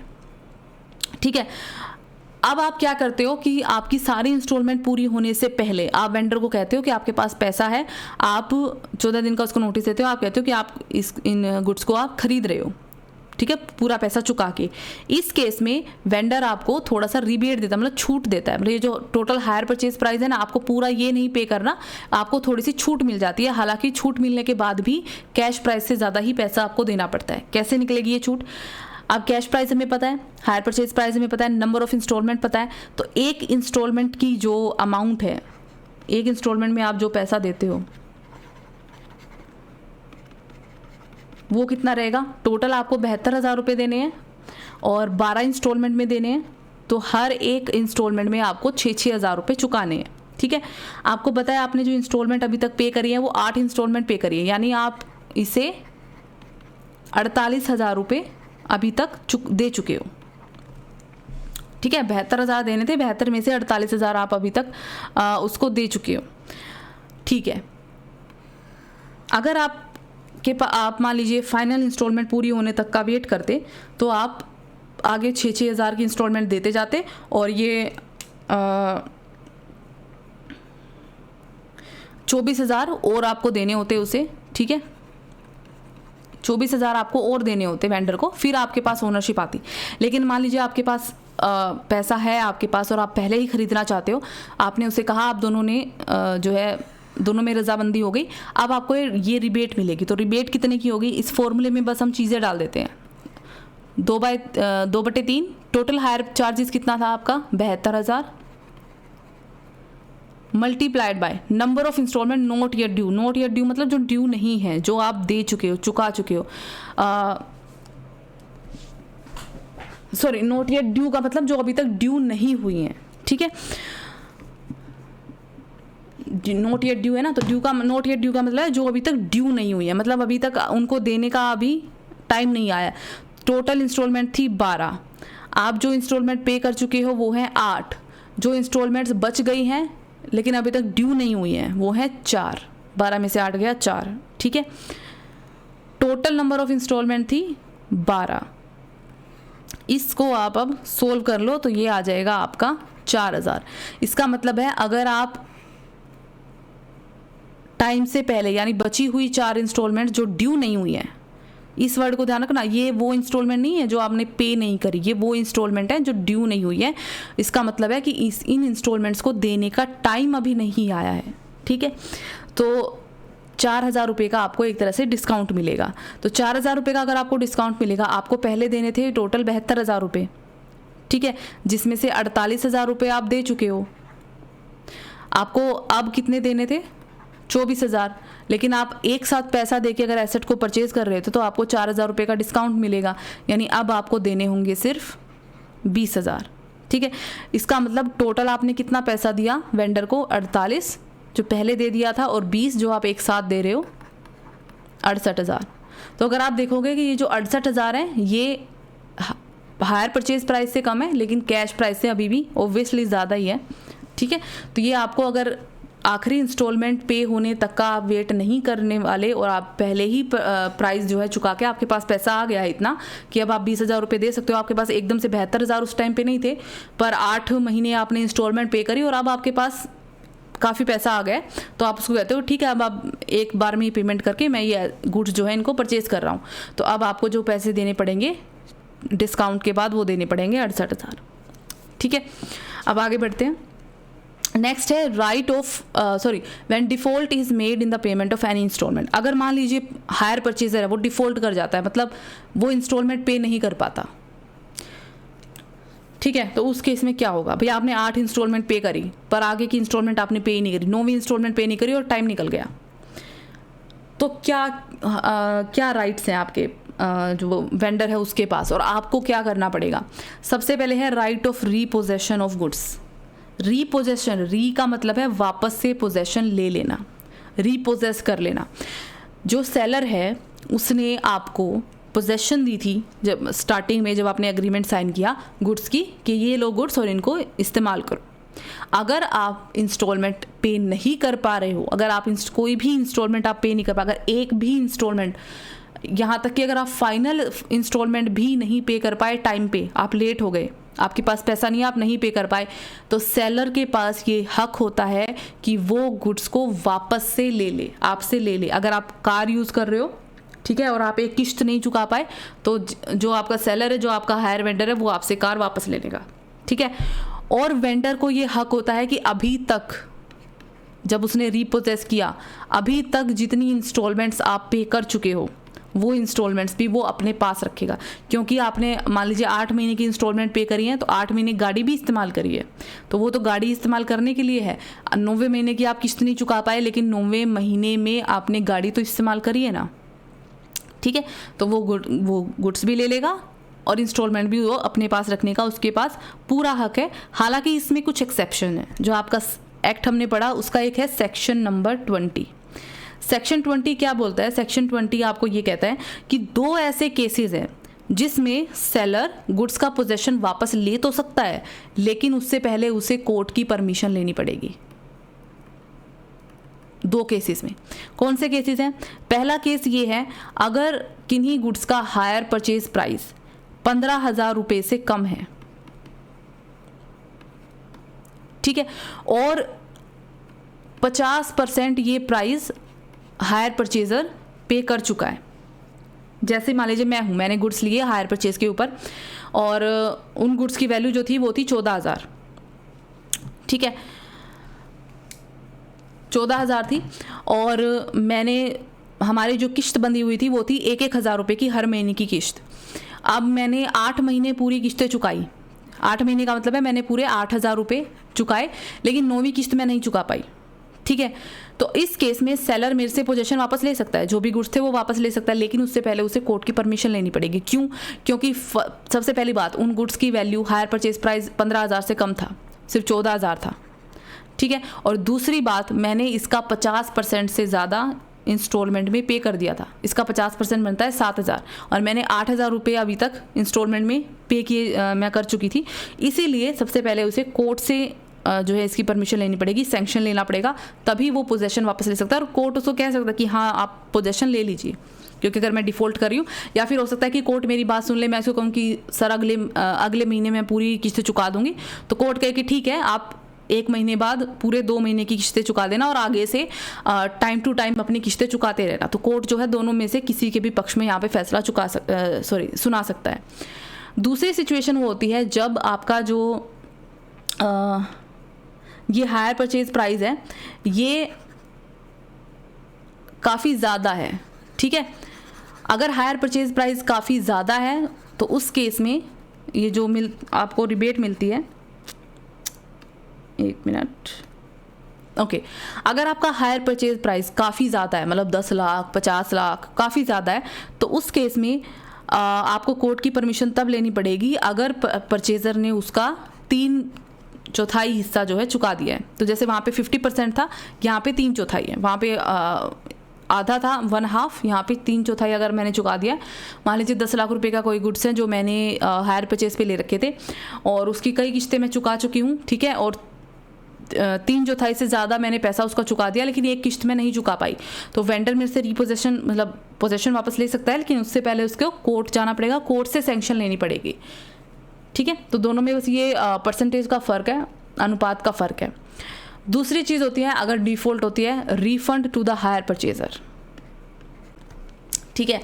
ठीक है, अब आप क्या करते हो कि आपकी सारी इंस्टॉलमेंट पूरी होने से पहले आप वेंडर को कहते हो कि आपके पास पैसा है, आप 14 दिन का उसको नोटिस देते हो, आप कहते हो कि आप इन गुड्स को आप खरीद रहे हो, ठीक है, पूरा पैसा चुका के। इस केस में वेंडर आपको थोड़ा सा रिबेट देता है, मतलब छूट देता है, मतलब ये जो टोटल हायर परचेज प्राइस है ना, आपको पूरा ये नहीं पे करना, आपको थोड़ी सी छूट मिल जाती है। हालांकि छूट मिलने के बाद भी कैश प्राइस से ज़्यादा ही पैसा आपको देना पड़ता है। कैसे निकलेगी ये छूट? अब कैश प्राइस हमें पता है, हायर परचेज प्राइस हमें पता है, नंबर ऑफ इंस्टॉलमेंट पता है, तो एक इंस्टॉलमेंट की जो अमाउंट है, एक इंस्टॉलमेंट में आप जो पैसा देते हो वो कितना रहेगा? टोटल आपको 72,000 रुपये देने हैं और 12 इंस्टॉलमेंट में देने हैं, तो हर एक इंस्टॉलमेंट में आपको 6,000 रुपये चुकाने हैं। ठीक है, आपको पता है आपने जो इंस्टॉलमेंट अभी तक पे करी है वो 8 इंस्टॉलमेंट पे करी है, यानी आप इसे 48,000 रुपये अभी तक दे चुके हो। ठीक है, 72,000 देने थे, 72 में से 48,000 आप अभी तक उसको दे चुके हो। ठीक है, अगर आप आप मान लीजिए फाइनल इंस्टॉलमेंट पूरी होने तक का वेट करते तो आप आगे 6-6 हज़ार की इंस्टॉलमेंट देते जाते और ये 24,000 और आपको देने होते उसे, ठीक है, 24,000 आपको और देने होते वेंडर को, फिर आपके पास ओनरशिप आती। लेकिन मान लीजिए आपके पास पैसा है आपके पास और आप पहले ही खरीदना चाहते हो, आपने उसे कहा, आप दोनों ने जो है दोनों में रजामंदी हो गई, अब आपको ये रिबेट मिलेगी। तो रिबेट कितने की होगी, इस फॉर्मूले में बस हम चीज़ें डाल देते हैं, 2/3। टोटल हायर चार्जेस कितना था आपका, 72,000 multiplied by number of instalment not yet due. Not yet due मतलब जो ड्यू नहीं है, जो आप दे चुके हो, चुका चुके हो। सॉरी, नॉट येट ड्यू का मतलब जो अभी तक ड्यू नहीं हुई है, ठीक है। नॉट येट ड्यू है ना, तो ड्यू का, नॉट येट ड्यू का मतलब है जो अभी तक ड्यू नहीं हुई है, मतलब अभी तक उनको देने का अभी टाइम नहीं आया। टोटल इंस्टॉलमेंट थी 12, आप जो इंस्टॉलमेंट पे कर चुके हो वो है 8, जो इंस्टॉलमेंट्स बच गई हैं लेकिन अभी तक ड्यू नहीं हुई हैं वो है 4, 12 में से 8 गया 4, ठीक है। टोटल नंबर ऑफ इंस्टॉलमेंट थी 12, इसको आप अब सोल्व कर लो तो ये आ जाएगा आपका 4,000। इसका मतलब है अगर आप टाइम से पहले, यानी बची हुई 4 इंस्टॉलमेंट जो ड्यू नहीं हुई है, इस वर्ड को ध्यान रखना, ये वो इंस्टॉलमेंट नहीं है जो आपने पे नहीं करी, ये वो इंस्टॉलमेंट है जो ड्यू नहीं हुई है। इसका मतलब है कि इन इंस्टॉलमेंट्स को देने का टाइम अभी नहीं आया है, ठीक है। तो 4,000 रुपये का आपको एक तरह से डिस्काउंट मिलेगा। तो 4,000 रुपये का अगर आपको डिस्काउंट मिलेगा, आपको पहले देने थे टोटल 72,000 रुपये, ठीक है, जिसमें से 48,000 रुपये आप दे चुके हो। आपको अब कितने देने थे, 24,000, लेकिन आप एक साथ पैसा देके अगर एसेट को परचेज कर रहे थे तो आपको 4,000 रुपये का डिस्काउंट मिलेगा, यानी अब आपको देने होंगे सिर्फ 20,000, ठीक है। इसका मतलब टोटल आपने कितना पैसा दिया वेंडर को, 48 जो पहले दे दिया था और 20 जो आप एक साथ दे रहे हो, 68,000। तो अगर आप देखोगे कि ये जो 68,000 है ये हायर परचेज प्राइस से कम है, लेकिन कैश प्राइस से अभी भी ऑब्वियसली ज़्यादा ही है, ठीक है। तो ये आपको अगर आखिरी इंस्टॉलमेंट पे होने तक का आप वेट नहीं करने वाले और आप पहले ही प्राइस जो है चुका के आपके पास पैसा आ गया है इतना कि अब आप 20,000 रुपये दे सकते हो, आपके पास एकदम से 72,000 उस टाइम पे नहीं थे, पर 8 महीने आपने इंस्टॉलमेंट पे करी और अब आपके पास काफ़ी पैसा आ गया, तो आप उसको कहते हो ठीक है अब आप एक बार में ही पेमेंट करके मैं ये गुड्स जो है इनको परचेज़ कर रहा हूँ। तो अब आपको जो पैसे देने पड़ेंगे डिस्काउंट के बाद वो देने पड़ेंगे 68,000, ठीक है। अब आगे बढ़ते हैं। नेक्स्ट है right of when default is made in the payment of any instalment. अगर मान लीजिए हायर परचेजर है वो डिफ़ॉल्ट कर जाता है, मतलब वो इंस्टॉलमेंट पे नहीं कर पाता, ठीक है, तो उस केस में क्या होगा, भैया आपने 8 इंस्टॉलमेंट पे करी पर आगे की इंस्टॉलमेंट आपने पे ही नहीं करी, 9वीं इंस्टॉलमेंट पे नहीं करी और टाइम निकल गया, तो क्या राइट्स हैं आपके जो वेंडर है उसके पास, और आपको क्या करना पड़ेगा। सबसे पहले है राइट ऑफ रीपोजेशन ऑफ गुड्स। रीपोजेशन, री का मतलब है वापस से पोजेशन ले लेना, रीपोजेस कर लेना। जो सेलर है उसने आपको पोजेशन दी थी जब स्टार्टिंग में, जब आपने एग्रीमेंट साइन किया गुड्स की कि ये लो गुड्स और इनको इस्तेमाल करो। अगर आप इंस्टॉलमेंट पे नहीं कर पा रहे हो, अगर आप कोई भी इंस्टॉलमेंट आप पे नहीं कर पा, अगर एक भी इंस्टॉलमेंट, यहाँ तक कि अगर आप फाइनल इंस्टॉलमेंट भी नहीं पे कर पाए टाइम पे, आप लेट हो गए, आपके पास पैसा नहीं है, आप नहीं पे कर पाए, तो सेलर के पास ये हक होता है कि वो गुड्स को वापस से ले ले, आपसे ले ले। अगर आप कार यूज़ कर रहे हो, ठीक है, और आप एक किश्त नहीं चुका पाए, तो जो आपका सेलर है, जो आपका हायर वेंडर है, वो आपसे कार वापस ले लेगा, ठीक है। और वेंडर को ये हक होता है कि अभी तक जब उसने रीपोजेस किया, अभी तक जितनी इंस्टॉलमेंट्स आप पे कर चुके हो वो इंस्टॉलमेंट्स भी वो अपने पास रखेगा, क्योंकि आपने मान लीजिए 8 महीने की इंस्टॉलमेंट पे करी है, तो 8 महीने गाड़ी भी इस्तेमाल करी है, तो वो तो गाड़ी इस्तेमाल करने के लिए है। 9वें महीने की आप किस्त नहीं चुका पाए, लेकिन 9वें महीने में आपने गाड़ी तो इस्तेमाल करी है ना, ठीक है, तो वो गुड्स भी ले लेगा और इंस्टॉलमेंट भी वो अपने पास रखने का उसके पास पूरा हक है। हालांकि इसमें कुछ एक्सेप्शन है, जो आपका एक्ट हमने पढ़ा उसका एक है सेक्शन नंबर 20। सेक्शन 20 क्या बोलता है, सेक्शन 20 आपको ये कहता है कि 2 ऐसे केसेस हैं जिसमें सेलर गुड्स का पोजेशन वापस ले तो सकता है, लेकिन उससे पहले उसे कोर्ट की परमिशन लेनी पड़ेगी। दो केसेस में। कौन से केसेस हैं? पहला केस ये है, अगर किन्हीं गुड्स का हायर परचेज प्राइस 15,000 रुपये से कम है, ठीक है, और 50% ये प्राइस हायर परचेजर पे कर चुका है। जैसे मान लीजिए मैं हूँ, मैंने गुड्स लिए हायर परचेज के ऊपर और उन गुड्स की वैल्यू जो थी वो थी 14,000, ठीक है, 14,000 थी, और मैंने हमारी जो किश्त बंधी हुई थी वो थी 1,000 रुपये की हर महीने की किश्त। अब मैंने 8 महीने पूरी किश्तें चुकाई। 8 महीने का मतलब है मैंने पूरे 8,000 रुपये चुकाए, लेकिन 9वीं किश्त में नहीं चुका पाई, ठीक है। तो इस केस में सेलर मेरे से पोजीशन वापस ले सकता है, जो भी गुड्स थे वो वापस ले सकता है, लेकिन उससे पहले उसे कोर्ट की परमिशन लेनी पड़ेगी। क्यों? क्योंकि सबसे पहली बात, उन गुड्स की वैल्यू हायर परचेज प्राइस 15,000 से कम था, सिर्फ 14,000 था, ठीक है। और दूसरी बात, मैंने इसका 50% से ज़्यादा इंस्टॉलमेंट में पे कर दिया था। इसका 50% बनता है 7,000 और मैंने 8,000 रुपये अभी तक इंस्टॉलमेंट में पे किए मैं कर चुकी थी। इसीलिए सबसे पहले उसे कोर्ट से जो है इसकी परमिशन लेनी पड़ेगी, सैंक्शन लेना पड़ेगा, तभी वो पोजेशन वापस ले सकता है। और कोर्ट उसको कह सकता है कि हाँ आप पोजेशन ले लीजिए, क्योंकि अगर मैं डिफ़ॉल्ट कर रही हूँ, या फिर हो सकता है कि कोर्ट मेरी बात सुन ले, मैं उसको कहूँ कि सर अगले महीने में पूरी किस्तें चुका दूँगी, तो कोर्ट कहे कि ठीक है आप 1 महीने बाद पूरे 2 महीने की किस्तें चुका देना और आगे से टाइम टू टाइम अपनी किस्तें चुकाते रहना। तो कोर्ट जो है दोनों में से किसी के भी पक्ष में यहाँ पे फैसला सुना सकता है। दूसरी सिचुएशन वो होती है जब आपका जो ये हायर परचेज प्राइस है ये काफ़ी ज़्यादा है, ठीक है। अगर हायर परचेज प्राइस काफ़ी ज़्यादा है तो उस केस में ये जो आपको रिबेट मिलती है, 1 मिनट, ओके, अगर आपका हायर परचेज प्राइस काफ़ी ज़्यादा है, मतलब 10 लाख 50 लाख काफ़ी ज़्यादा है, तो उस केस में आपको कोर्ट की परमिशन तब लेनी पड़ेगी अगर परचेज़र ने उसका 3/4 हिस्सा जो है चुका दिया है। तो जैसे वहाँ पे 50% था, यहाँ पे 3/4 है, वहाँ पे आधा था 1/2, यहाँ पे 3/4 अगर मैंने चुका दिया। मान लीजिए 10 लाख रुपए का कोई गुड्स है जो मैंने हायर परचेज पे ले रखे थे और उसकी कई किस्तें मैं चुका चुकी हूँ, ठीक है, और 3/4 से ज़्यादा मैंने पैसा उसका चुका दिया, लेकिन एक किस्त में नहीं चुका पाई, तो वेंडर मेरे से रिपोजेशन मतलब पोजेशन वापस ले सकता है, लेकिन उससे पहले उसको कोर्ट जाना पड़ेगा, कोर्ट से सैंक्शन लेनी पड़ेगी, ठीक है। तो दोनों में बस ये परसेंटेज का फ़र्क है, अनुपात का फ़र्क है। दूसरी चीज़ होती है अगर डिफ़ॉल्ट होती है, refund to the hire purchaser, ठीक है।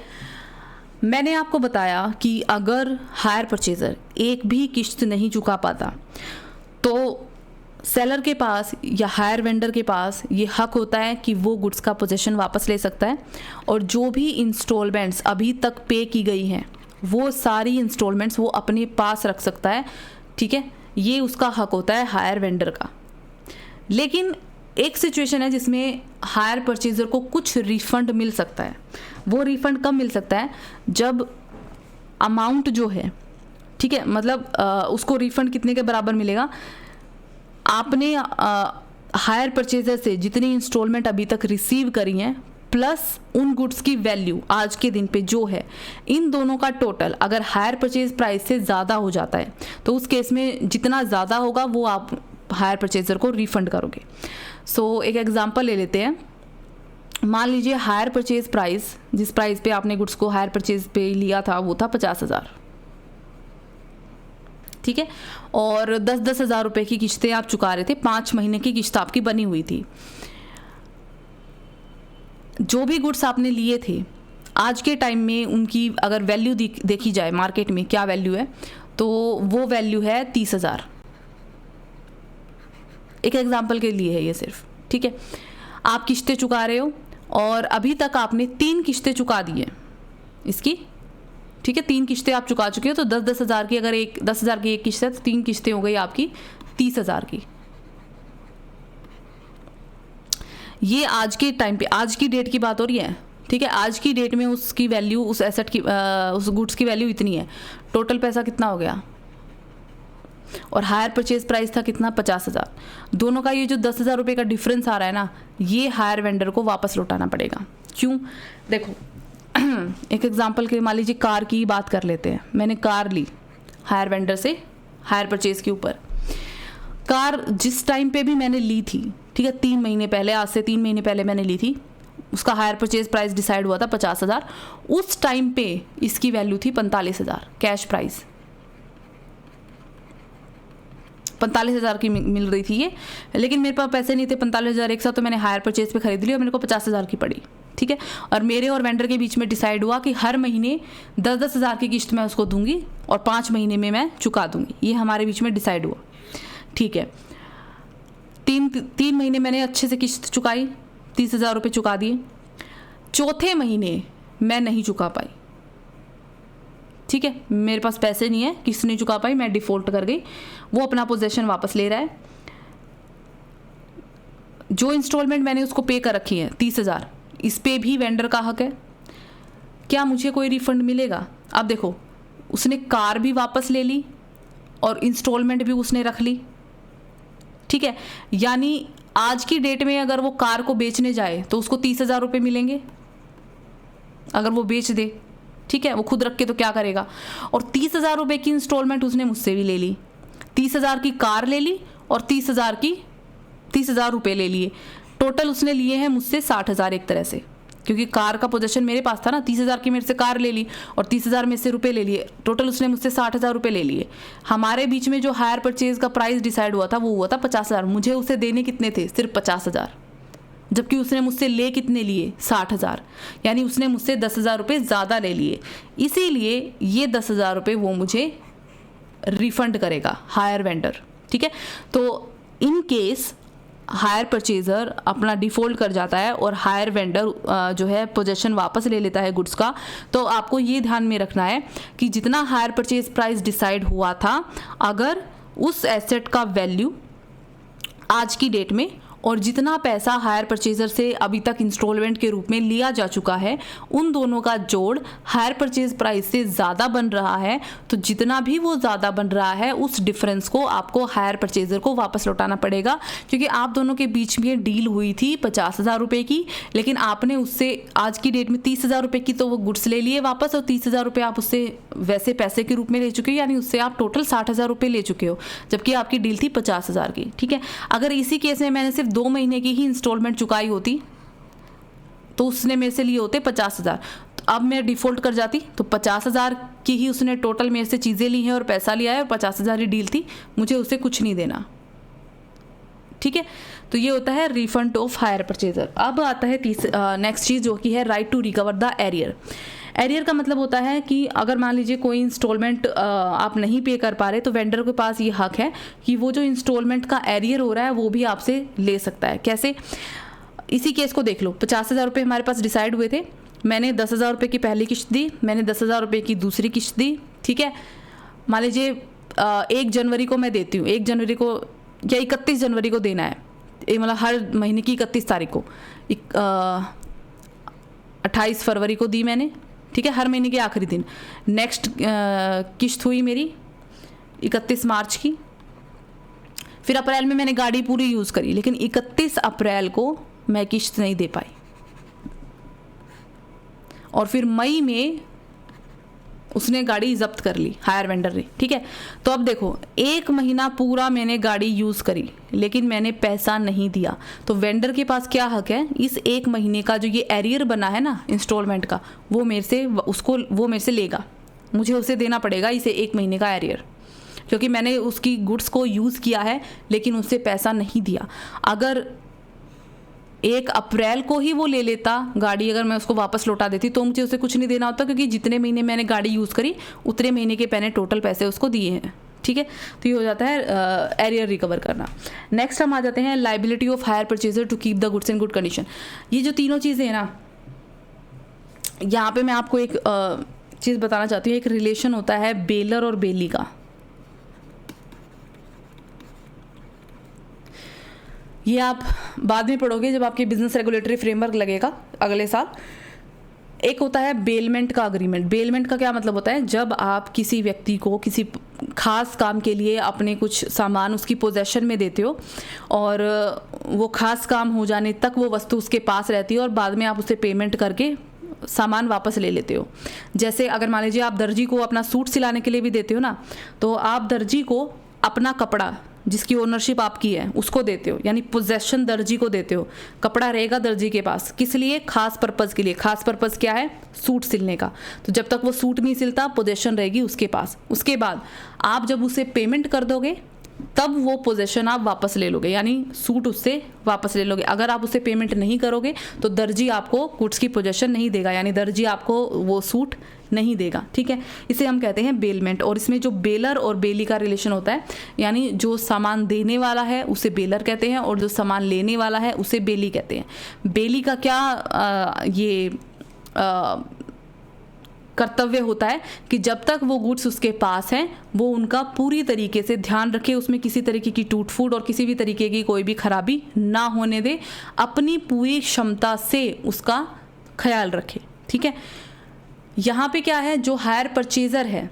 मैंने आपको बताया कि अगर हायर परचेज़र एक भी किस्त नहीं चुका पाता तो सेलर के पास या हायर वेंडर के पास ये हक होता है कि वो गुड्स का पोजीशन वापस ले सकता है और जो भी इंस्टॉलमेंट्स अभी तक पे की गई हैं वो सारी इंस्टॉलमेंट्स वो अपने पास रख सकता है, ठीक है। ये उसका हक होता है हायर वेंडर का। लेकिन एक सिचुएशन है जिसमें हायर परचेज़र को कुछ रिफ़ंड मिल सकता है। वो रिफ़ंड कब मिल सकता है? जब अमाउंट जो है, ठीक है, मतलब उसको रिफ़ंड कितने के बराबर मिलेगा? आपने हायर परचेज़र से जितनी इंस्टॉलमेंट अभी तक रिसीव करी हैं प्लस उन गुड्स की वैल्यू आज के दिन पे जो है, इन दोनों का टोटल अगर हायर परचेज प्राइस से ज़्यादा हो जाता है तो उस केस में जितना ज़्यादा होगा वो आप हायर परचेज़र को रिफ़ंड करोगे। सो एक एग्जांपल ले लेते हैं। मान लीजिए हायर परचेज प्राइस, जिस प्राइस पे आपने गुड्स को हायर परचेज पे लिया था वो था 50,000, ठीक है, और 10-10 हज़ार रुपये की किस्तें आप चुका रहे थे, 5 महीने की किस्त आपकी बनी हुई थी। जो भी गुड्स आपने लिए थे आज के टाइम में उनकी अगर वैल्यू देखी जाए मार्केट में क्या वैल्यू है, तो वो वैल्यू है 30,000। एक एग्जांपल के लिए है ये सिर्फ, ठीक है। आप किस्तें चुका रहे हो और अभी तक आपने 3 किस्तें चुका दी है इसकी, ठीक है, 3 किस्तें आप चुका चुके हो। तो 10-10 हज़ार की, अगर 10,000 की एक किस्त है तो 3 किस्तें हो गई आपकी 30,000 की। ये आज के टाइम पे, आज की डेट की बात हो रही है, ठीक है। आज की डेट में उसकी वैल्यू, उस एसेट की, उस गुड्स की वैल्यू इतनी है। टोटल पैसा कितना हो गया? और हायर परचेज प्राइस था कितना? 50,000। दोनों का ये जो 10,000 रुपये का डिफरेंस आ रहा है ना, ये हायर वेंडर को वापस लौटाना पड़ेगा। क्यों? देखो एक एग्जांपल के, मान लीजिए कार की बात कर लेते हैं। मैंने कार ली हायर वेंडर से हायर परचेज के ऊपर। कार जिस टाइम पे भी मैंने ली थी, ठीक है, 3 महीने पहले, आज से 3 महीने पहले मैंने ली थी, उसका हायर परचेज प्राइस डिसाइड हुआ था 50,000, उस टाइम पे इसकी वैल्यू थी 45,000 कैश प्राइस, 45,000 की मिल रही थी ये, लेकिन मेरे पास पैसे नहीं थे 45,000 एक साथ, तो मैंने हायर परचेज पे खरीद ली और मेरे को 50,000 की पड़ी, ठीक है। और मेरे और वेंडर के बीच में डिसाइड हुआ कि हर महीने 10,000 की किस्त मैं उसको दूंगी और 5 महीने में मैं चुका दूंगी, ये हमारे बीच में डिसाइड हुआ, ठीक है। 3 महीने मैंने अच्छे से किस्त चुकाई, 30,000 रुपये चुका दिए। चौथे महीने मैं नहीं चुका पाई, ठीक है, मेरे पास पैसे नहीं है, किस्त नहीं चुका पाई, मैं डिफ़ॉल्ट कर गई, वो अपना पोजेशन वापस ले रहा है। जो इंस्टॉलमेंट मैंने उसको पे कर रखी है 30,000, इस पे भी वेंडर का हक है, क्या मुझे कोई रिफंड मिलेगा? अब देखो, उसने कार भी वापस ले ली और इंस्टॉलमेंट भी उसने रख ली, ठीक है, यानी आज की डेट में अगर वो कार को बेचने जाए तो उसको 30,000 रुपये मिलेंगे अगर वो बेच दे, ठीक है, वो खुद रख के तो क्या करेगा। और 30,000 रुपये की इंस्टॉलमेंट उसने मुझसे भी ले ली, 30,000 की कार ले ली और 30,000 रुपये ले लिए, टोटल उसने लिए हैं मुझसे 60,000 एक तरह से, क्योंकि कार का पोजेशन मेरे पास था ना, 30,000 की मेरे से कार ले ली और 30,000 में से रुपए ले लिए, टोटल उसने मुझसे 60,000 रुपये ले लिए। हमारे बीच में जो हायर परचेज का प्राइस डिसाइड हुआ था वो हुआ था 50,000, मुझे उसे देने कितने थे? सिर्फ 50,000, जबकि उसने मुझसे ले कितने लिए? 60,000, यानी उसने मुझसे 10,000 रुपये ज़्यादा ले लिए, इसीलिए ये 10,000 रुपये वो मुझे रिफंड करेगा हायर वेंडर, ठीक है। तो इन केस हायर परचेज़र अपना डिफ़ॉल्ट कर जाता है और हायर वेंडर जो है पोजेशन वापस ले लेता है गुड्स का, तो आपको ये ध्यान में रखना है कि जितना हायर परचेज प्राइस डिसाइड हुआ था, अगर उस एसेट का वैल्यू आज की डेट में और जितना पैसा हायर परचेजर से अभी तक इंस्टॉलमेंट के रूप में लिया जा चुका है, उन दोनों का जोड़ हायर परचेज प्राइस से ज़्यादा बन रहा है, तो जितना भी वो ज़्यादा बन रहा है उस डिफरेंस को आपको हायर परचेजर को वापस लौटाना पड़ेगा, क्योंकि आप दोनों के बीच में डील हुई थी 50,000 रुपये की, लेकिन आपने उससे आज की डेट में 30,000 रुपये की तो वो गुड्स ले लिए वापस, और 30,000 रुपये आप उससे वैसे पैसे के रूप में ले चुके हो, यानी उससे आप टोटल 60,000 रुपये ले चुके हो, जबकि आपकी डील थी 50,000 की, ठीक है। अगर इसी केस में मैंने सिर्फ 2 महीने की ही इंस्टॉलमेंट चुकाई होती तो उसने मेरे से लिए होते 50,000, तो अब मैं डिफ़ॉल्ट कर जाती तो 50,000 की ही उसने टोटल मेरे से चीज़ें ली हैं और पैसा लिया है, और 50,000 ही डील थी, मुझे उसे कुछ नहीं देना, ठीक है। तो ये होता है रिफंड ऑफ हायर परचेजर। अब आता है नेक्स्ट चीज़, जो कि है right to recover the arrear. Arrear का मतलब होता है कि अगर मान लीजिए कोई इंस्टॉलमेंट आप नहीं पे कर पा रहे, तो वेंडर के पास ये हक है कि वो जो इंस्टॉलमेंट का एरियर हो रहा है वो भी आपसे ले सकता है। कैसे? इसी केस को देख लो, 50,000 रुपये हमारे पास डिसाइड हुए थे, मैंने 10,000 रुपये की पहली किस्त दी, मैंने 10,000 रुपये की दूसरी किस्त दी, ठीक है। मान लीजिए 1 जनवरी को मैं देती हूँ, 1 जनवरी को या 31 जनवरी को देना है, मतलब हर महीने की 31 तारीख को, 28 फरवरी को दी मैंने, ठीक है, हर महीने के आखिरी दिन। नेक्स्ट किस्त हुई मेरी 31 मार्च की, फिर अप्रैल में मैंने गाड़ी पूरी यूज़ करी, लेकिन 31 अप्रैल को मैं किस्त नहीं दे पाई, और फिर मई में उसने गाड़ी जब्त कर ली हायर वेंडर ने, ठीक है। तो अब देखो, 1 महीना पूरा मैंने गाड़ी यूज़ करी लेकिन मैंने पैसा नहीं दिया, तो वेंडर के पास क्या हक है? इस 1 महीने का जो ये एरियर बना है ना इंस्टॉलमेंट का, वो मेरे से लेगा, मुझे उसे देना पड़ेगा इसे 1 महीने का एरियर, क्योंकि मैंने उसकी गुड्स को यूज़ किया है लेकिन उससे पैसा नहीं दिया। अगर 1 अप्रैल को ही वो ले लेता गाड़ी, अगर मैं उसको वापस लौटा देती, तो मुझे उसे कुछ नहीं देना होता, क्योंकि जितने महीने मैंने गाड़ी यूज़ करी उतने महीने के मैंने टोटल पैसे उसको दिए हैं, ठीक है। तो ये हो जाता है एरियर रिकवर करना। नेक्स्ट हम आ जाते हैं liability of hire purchaser to keep the goods in good condition. ये जो तीनों चीज़ें हैं ना, यहाँ पे मैं आपको एक चीज़ बताना चाहती हूँ। एक रिलेशन होता है बेलर और बेली का, ये आप बाद में पढ़ोगे जब आपके बिजनेस रेगुलेटरी फ्रेमवर्क लगेगा अगले साल। एक होता है बेलमेंट का अग्रीमेंट। बेलमेंट का क्या मतलब होता है? जब आप किसी व्यक्ति को किसी खास काम के लिए अपने कुछ सामान उसकी पोजेशन में देते हो और वो खास काम हो जाने तक वो वस्तु उसके पास रहती है और बाद में आप उसे पेमेंट करके सामान वापस ले लेते हो। जैसे अगर मान लीजिए आप दर्जी को अपना सूट सिलाने के लिए भी देते हो ना, तो आप दर्जी को अपना कपड़ा जिसकी ओनरशिप आपकी है उसको देते हो, यानी पोजेशन दर्जी को देते हो। कपड़ा रहेगा दर्जी के पास, किस लिए? खास पर्पज़ के लिए। खास पर्पज़ क्या है? सूट सिलने का। तो जब तक वो सूट नहीं सिलता पोजेशन रहेगी उसके पास। उसके बाद आप जब उसे पेमेंट कर दोगे तब वो पोजेशन आप वापस ले लोगे, यानी सूट उससे वापस ले लोगे। अगर आप उसे पेमेंट नहीं करोगे तो दर्जी आपको गुड्स की पोजेशन नहीं देगा, यानी दर्जी आपको वो सूट नहीं देगा। ठीक है, इसे हम कहते हैं बेलमेंट। और इसमें जो बेलर और बेली का रिलेशन होता है, यानी जो सामान देने वाला है उसे बेलर कहते हैं और जो सामान लेने वाला है उसे बेली कहते हैं। बेली का क्या कर्तव्य होता है कि जब तक वो गुड्स उसके पास हैं वो उनका पूरी तरीके से ध्यान रखे, उसमें किसी तरीके की टूट फूट और किसी भी तरीके की कोई भी खराबी ना होने दे, अपनी पूरी क्षमता से उसका ख्याल रखे। ठीक है, यहाँ पे क्या है, जो हायर परचेज़र है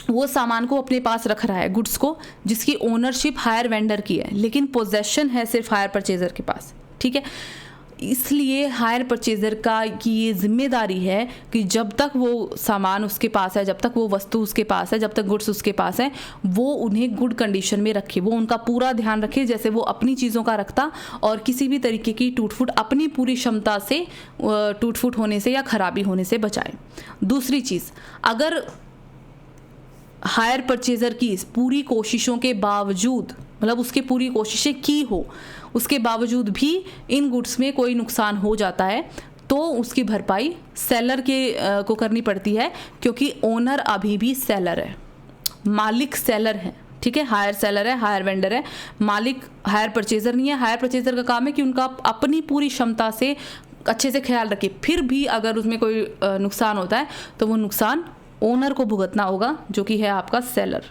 वो सामान को अपने पास रख रहा है, गुड्स को, जिसकी ओनरशिप हायर वेंडर की है, लेकिन पोजेशन है सिर्फ हायर परचेज़र के पास। ठीक है, इसलिए हायर परचेज़र का की ये जिम्मेदारी है कि जब तक वो सामान उसके पास है, जब तक वो वस्तु उसके पास है, जब तक गुड्स उसके पास है, वो उन्हें गुड कंडीशन में रखे, वो उनका पूरा ध्यान रखे जैसे वो अपनी चीज़ों का रखता, और किसी भी तरीके की टूट फूट अपनी पूरी क्षमता से टूट फूट होने से या खराबी होने से बचाए। दूसरी चीज़, अगर हायर परचेज़र की पूरी कोशिशों के बावजूद, मतलब उसकी पूरी कोशिशें की हो उसके बावजूद भी इन गुड्स में कोई नुकसान हो जाता है तो उसकी भरपाई सेलर को करनी पड़ती है, क्योंकि ओनर अभी भी सेलर है, मालिक सेलर है। ठीक है, हायर सेलर है, हायर वेंडर है, मालिक हायर परचेज़र नहीं है। हायर परचेज़र का काम है कि उनका अपनी पूरी क्षमता से अच्छे से ख्याल रखे, फिर भी अगर उसमें कोई नुकसान होता है तो वो नुकसान ओनर को भुगतना होगा, जो कि है आपका सेलर।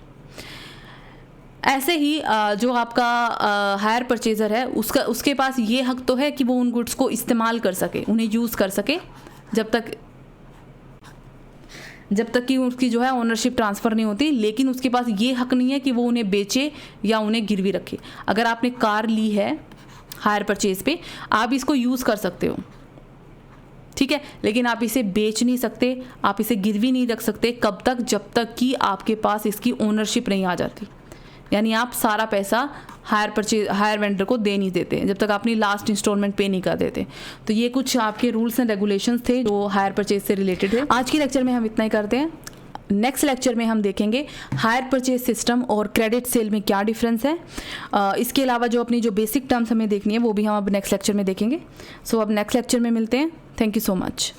ऐसे ही जो आपका हायर परचेज़र है उसके पास ये हक तो है कि वो उन गुड्स को इस्तेमाल कर सके, उन्हें यूज़ कर सके, जब तक कि उसकी जो है ओनरशिप ट्रांसफ़र नहीं होती। लेकिन उसके पास ये हक नहीं है कि वो उन्हें बेचे या उन्हें गिरवी रखे। अगर आपने कार ली है हायर परचेज़ पे, आप इसको यूज़ कर सकते हो, ठीक है, लेकिन आप इसे बेच नहीं सकते, आप इसे गिरवी नहीं रख सकते। कब तक? जब तक कि आपके पास इसकी ओनरशिप नहीं आ जाती, यानी आप सारा पैसा हायर वेंडर को दे नहीं देते जब तक अपनी लास्ट इंस्टॉलमेंट पे नहीं कर देते। तो ये कुछ आपके रूल्स एंड रेगुलेशंस थे जो हायर परचेज से रिलेटेड है। आज के लेक्चर में हम इतना ही करते हैं। नेक्स्ट लेक्चर में हम देखेंगे हायर परचेज सिस्टम और क्रेडिट सेल में क्या डिफरेंस है। इसके अलावा जो अपनी जो बेसिक टर्म्स हमें देखनी है वो भी हम अब नेक्स्ट लेक्चर में देखेंगे। सो अब नेक्स्ट लेक्चर में मिलते हैं। Thank you so much.